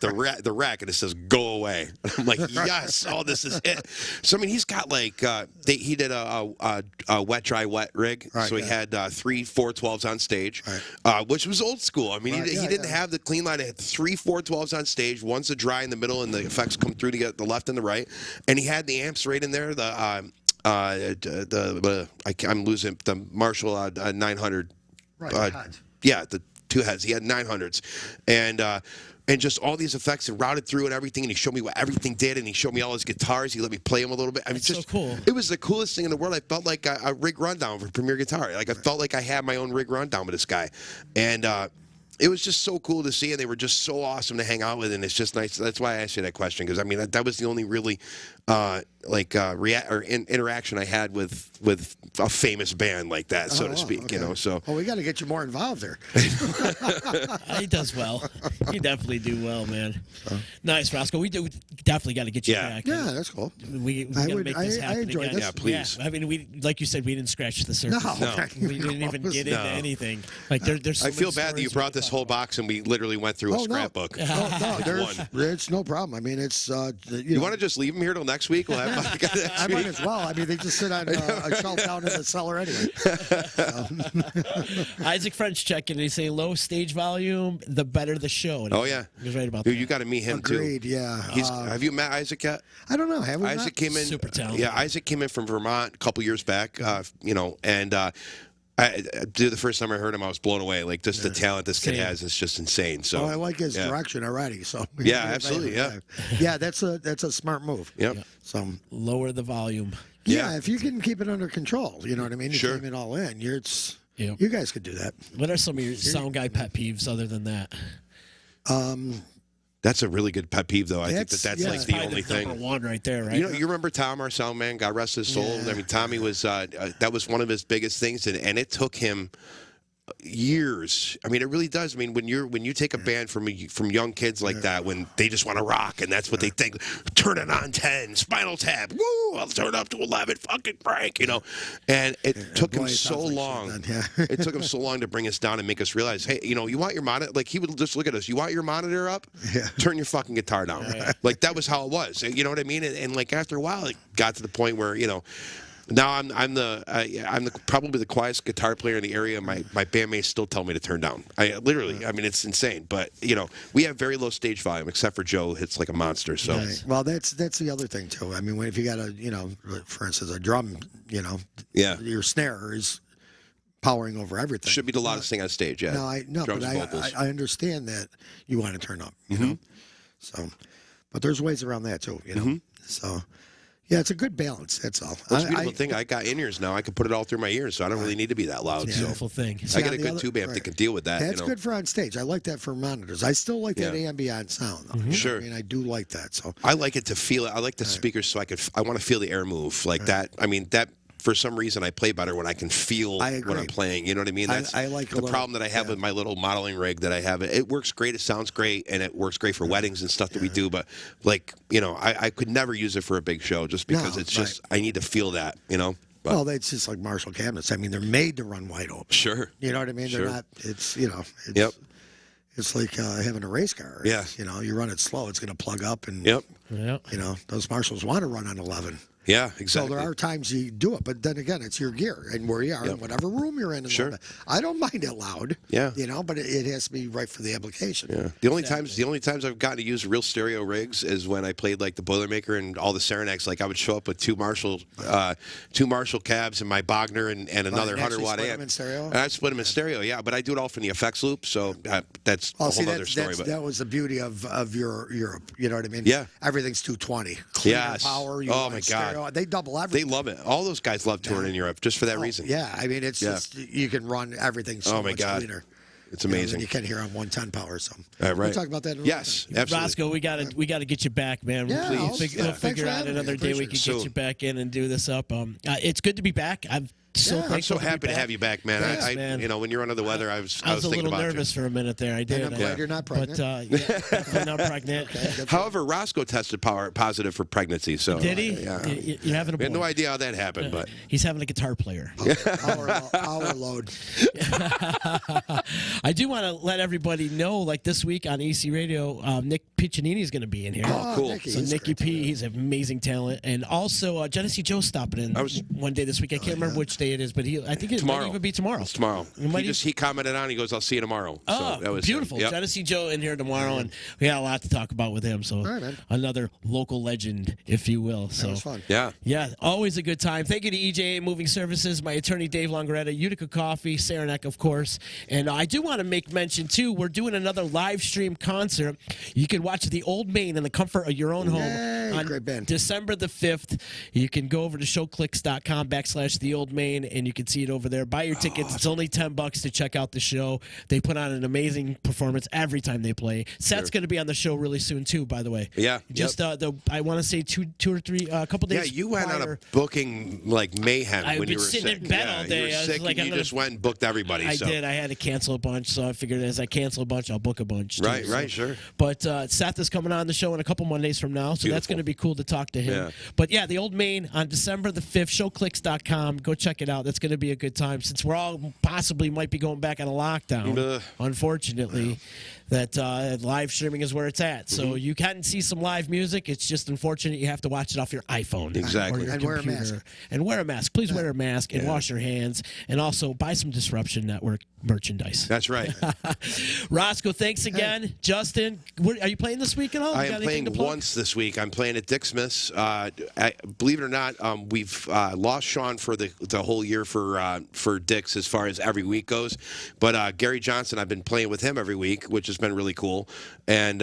rack, and it says "Go away." I'm like, yes, this is it. So I mean, he's got like he did a wet dry wet rig, so he had 3 412s on stage, which was old school. I mean, he didn't have the clean line. He had 3 412s on stage. One's a dry in the middle, and the effects come through to get the left and the right. And he had the amps right in there. I'm losing the Marshall 900. Yeah, the 2 heads. He had 900s, and just all these effects and routed through and everything. And he showed me what everything did, and he showed me all his guitars. He let me play them a little bit. I mean, That's so cool. It was the coolest thing in the world. I felt like a rig rundown for Premier Guitar. Like I felt like I had my own rig rundown with this guy, and it was just so cool to see, and they were just so awesome to hang out with, and it's just nice. That's why I asked you that question, because I mean that was the only really interaction I had with a famous band like that, so to speak. Okay. So we got to get you more involved there. He does well. You definitely do well, man. Nice, Roscoe. We definitely got to get you back. Yeah, that's cool. We got to make this happen enjoyed again. this. Yeah, please. Yeah, I mean, like you said, we didn't scratch the surface. No. We didn't even get into anything. Like there's. So I feel bad that you brought this whole box and we literally went through a scrapbook. It's no problem. I mean, it's you want to just leave them here till next week? We'll have I might as well. I mean, they just sit on a shelf down in the cellar anyway. Isaac French checking. He's saying low stage volume, the better the show. And he was right about that. You got to meet him Agreed, too. Yeah. Have you met Isaac yet? I don't know. Have we? Isaac came in. Super talented. Yeah, Isaac came in from Vermont a couple years back. And the first time I heard him, I was blown away. Like just the talent this kid has is just insane. So I like his direction already. So yeah, absolutely. Yeah, that's a smart move. Yep. So lower the volume. Yeah, if you can keep it under control, you know what I mean. You sure. keep it all in. You guys could do that. What are some of your sound guy pet peeves other than that? That's a really good pet peeve, though. I think that's like the only thing. Number one right there, right? You remember Tom, our sound man, God rest his soul. Yeah. I mean, Tommy was that was one of his biggest things, and it took him years. I mean, it really does. I mean, when you take a band from young kids like that, when they just want to rock, and that's what they think. Turn it on 10, Spinal Tap. Woo! I'll turn it up to 11. Fucking crank, And it took him so long. It took him so long to bring us down and make us realize, hey, you want your monitor? Like he would just look at us. You want your monitor up? Yeah. Turn your fucking guitar down. Like that was how it was. You know what I mean? And like after a while, it got to the point where now I'm probably the quietest guitar player in the area. My bandmates still tell me to turn down. I mean, it's insane. But we have very low stage volume, except for Joe hits like a monster. So well, that's the other thing too. I mean, if you got for instance, a drum, your snare is powering over everything. Should be the loudest thing on stage. Yeah. But Drums and vocals. I understand that you want to turn up. You know, so but there's ways around that too. You know, so. Yeah, it's a good balance. That's all. That's a beautiful thing. I got in-ears now. I can put it all through my ears, so I don't really need to be that loud. It's a beautiful thing. I get a good tube amp that can deal with that. That's good for on stage. I like that for monitors. I still like that ambient sound. Though. Sure. I mean, I do like that. So I like it to feel it. I like the speakers so I want to feel the air move like that. I mean, that for some reason I play better when I can feel when I'm playing. You know what I mean? That's I like the problem that I have with my little modeling rig that I have. It works great. It sounds great, and it works great for weddings and stuff that we do. But like, you know, I could never use it for a big show just because it's just I need to feel that. You know. But, well, it's just like Marshall cabinets. I mean, they're made to run wide open. Sure. You know what I mean? Sure. They're not. It's It's, It's like having a race car. Yeah. You know, you run it slow, it's going to plug up, and Yeah. you know, those Marshalls want to run on 11. Yeah, exactly. So there are times you do it, but then again, it's your gear and where you are and whatever room you're in. And Sure. I don't mind it loud. Yeah. You know, but it has to be right for the application. Yeah. The only times I've gotten to use real stereo rigs is when I played like the Boilermaker and all the Saranacs. Like I would show up with two Marshall cabs and my Bogner and another 100-watt amp. Them in stereo? And I split them in stereo, yeah. But I do it all from the effects loop, so that's a whole other story. But that was the beauty of Europe. You know what I mean? Yeah. Everything's 220. Clear power. Oh my God. They double everything. They love it. All those guys love touring in Europe just for that reason. Yeah, I mean, it's just you can run everything so much cleaner. It's amazing. You can hear on 110 power. So right. We'll talk about that in a Yes, absolutely. Roscoe, we gotta get you back, man. Yeah, Please, we'll figure out another day we can get you back in and do this up. It's good to be back. I'm so happy to have you back, man. Thanks, man. You know, when you're under the weather, I was a thinking little about nervous for a minute there. I did. And I'm glad you're not pregnant. But definitely not pregnant. However, Roscoe tested positive for pregntive. So did he? Yeah. You're having a boy. We had no idea how that happened, but he's having a guitar player. Hour load. I do want to let everybody know, like this week on EC Radio, Nick Piccinini is going to be in here. Oh, cool. So Nicky P, he's an amazing talent, and also Genesee Joe's stopping in one day this week. I can't remember which day it is, but I think it might even be tomorrow. It's tomorrow. He commented on. He goes, "I'll see you tomorrow." Oh, so that was beautiful. Genesee Joe in here tomorrow, and we got a lot to talk about with him. So another local legend, if you will. So that was fun. Yeah, always a good time. Thank you to EJA Moving Services, my attorney Dave Longaretta, Utica Coffee, Saranac, of course. And I do want to make mention too. We're doing another live stream concert. You can watch The Old Main in the comfort of your own home on great band. December the 5th. You can go over to showclicks.com/The Old Main, and you can see it over there. Buy your tickets. It's only $10 to check out the show. They put on an amazing performance every time they play. Seth's going to be on the show really soon too, by the way. Yeah. Just I want to say two or three, a couple days. Yeah, you went prior. on a booking like mayhem I've when been you were sitting sick. in bed all day. You were sick, like, and you just went and booked everybody. I did. I had to cancel a bunch, so I figured as I cancel a bunch, I'll book a bunch. Too, right, sure. But Seth is coming on the show in a couple Mondays from now, so that's going to be cool to talk to him. Yeah. But yeah, The Old Main on December the 5th, showclicks.com. Go check it out. That's going to be a good time since we're all possibly might be going back on a lockdown. Unfortunately, that live streaming is where it's at. So you can see some live music. It's just unfortunate you have to watch it off your iPhone. Exactly. Or your And computer. wear a mask. And wear a mask. Please wear a mask and wash your hands. And also buy some Disruption Network merchandise. That's right. Roscoe, thanks again. Justin, are you playing this week at all? I am playing once this week. I'm playing at Dick Smith's. Believe it or not, we've lost Sean for the whole year for Dick's as far as every week goes. But Gary Johnson, I've been playing with him every week, which has been really cool. And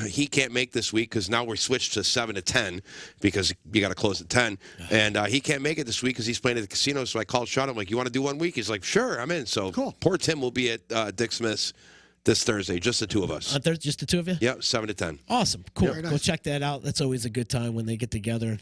he can't make this week because now we're switched to 7 to 10 because you got to close at 10. And he can't make it this week because he's playing at the casino. So I called Sean. I'm like, "You want to do 1 week?" He's like, "Sure, I'm in." So cool. Poor Tim will be at Dick Smith's this Thursday, just the two of us. Just the two of you? Yep, 7 to 10. Awesome. Cool. Nice. Go check that out. That's always a good time when they get together.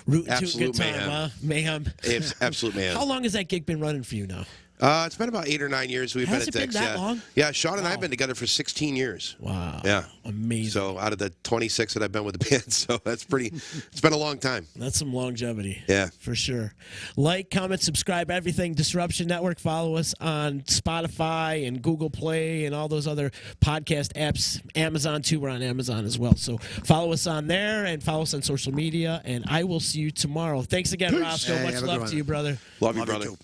Rooting to a Absolute good time, mayhem. huh? Mayhem. It's absolute mayhem. How long has that gig been running for you now? It's been about 8 or 9 years we've Has been it at been Dick's. that long? Yeah, Sean and I have been together for 16 years. Wow. Yeah. Amazing. So out of the 26 that I've been with the band, so that's it's been a long time. That's some longevity. Yeah. For sure. Like, comment, subscribe, everything. Disruption Network. Follow us on Spotify and Google Play and all those other podcast apps. Amazon, too. We're on Amazon as well. So follow us on there and follow us on social media. And I will see you tomorrow. Thanks again, Roscoe. Hey, Much have a good love one. to you, brother. Love you, Love you brother. too.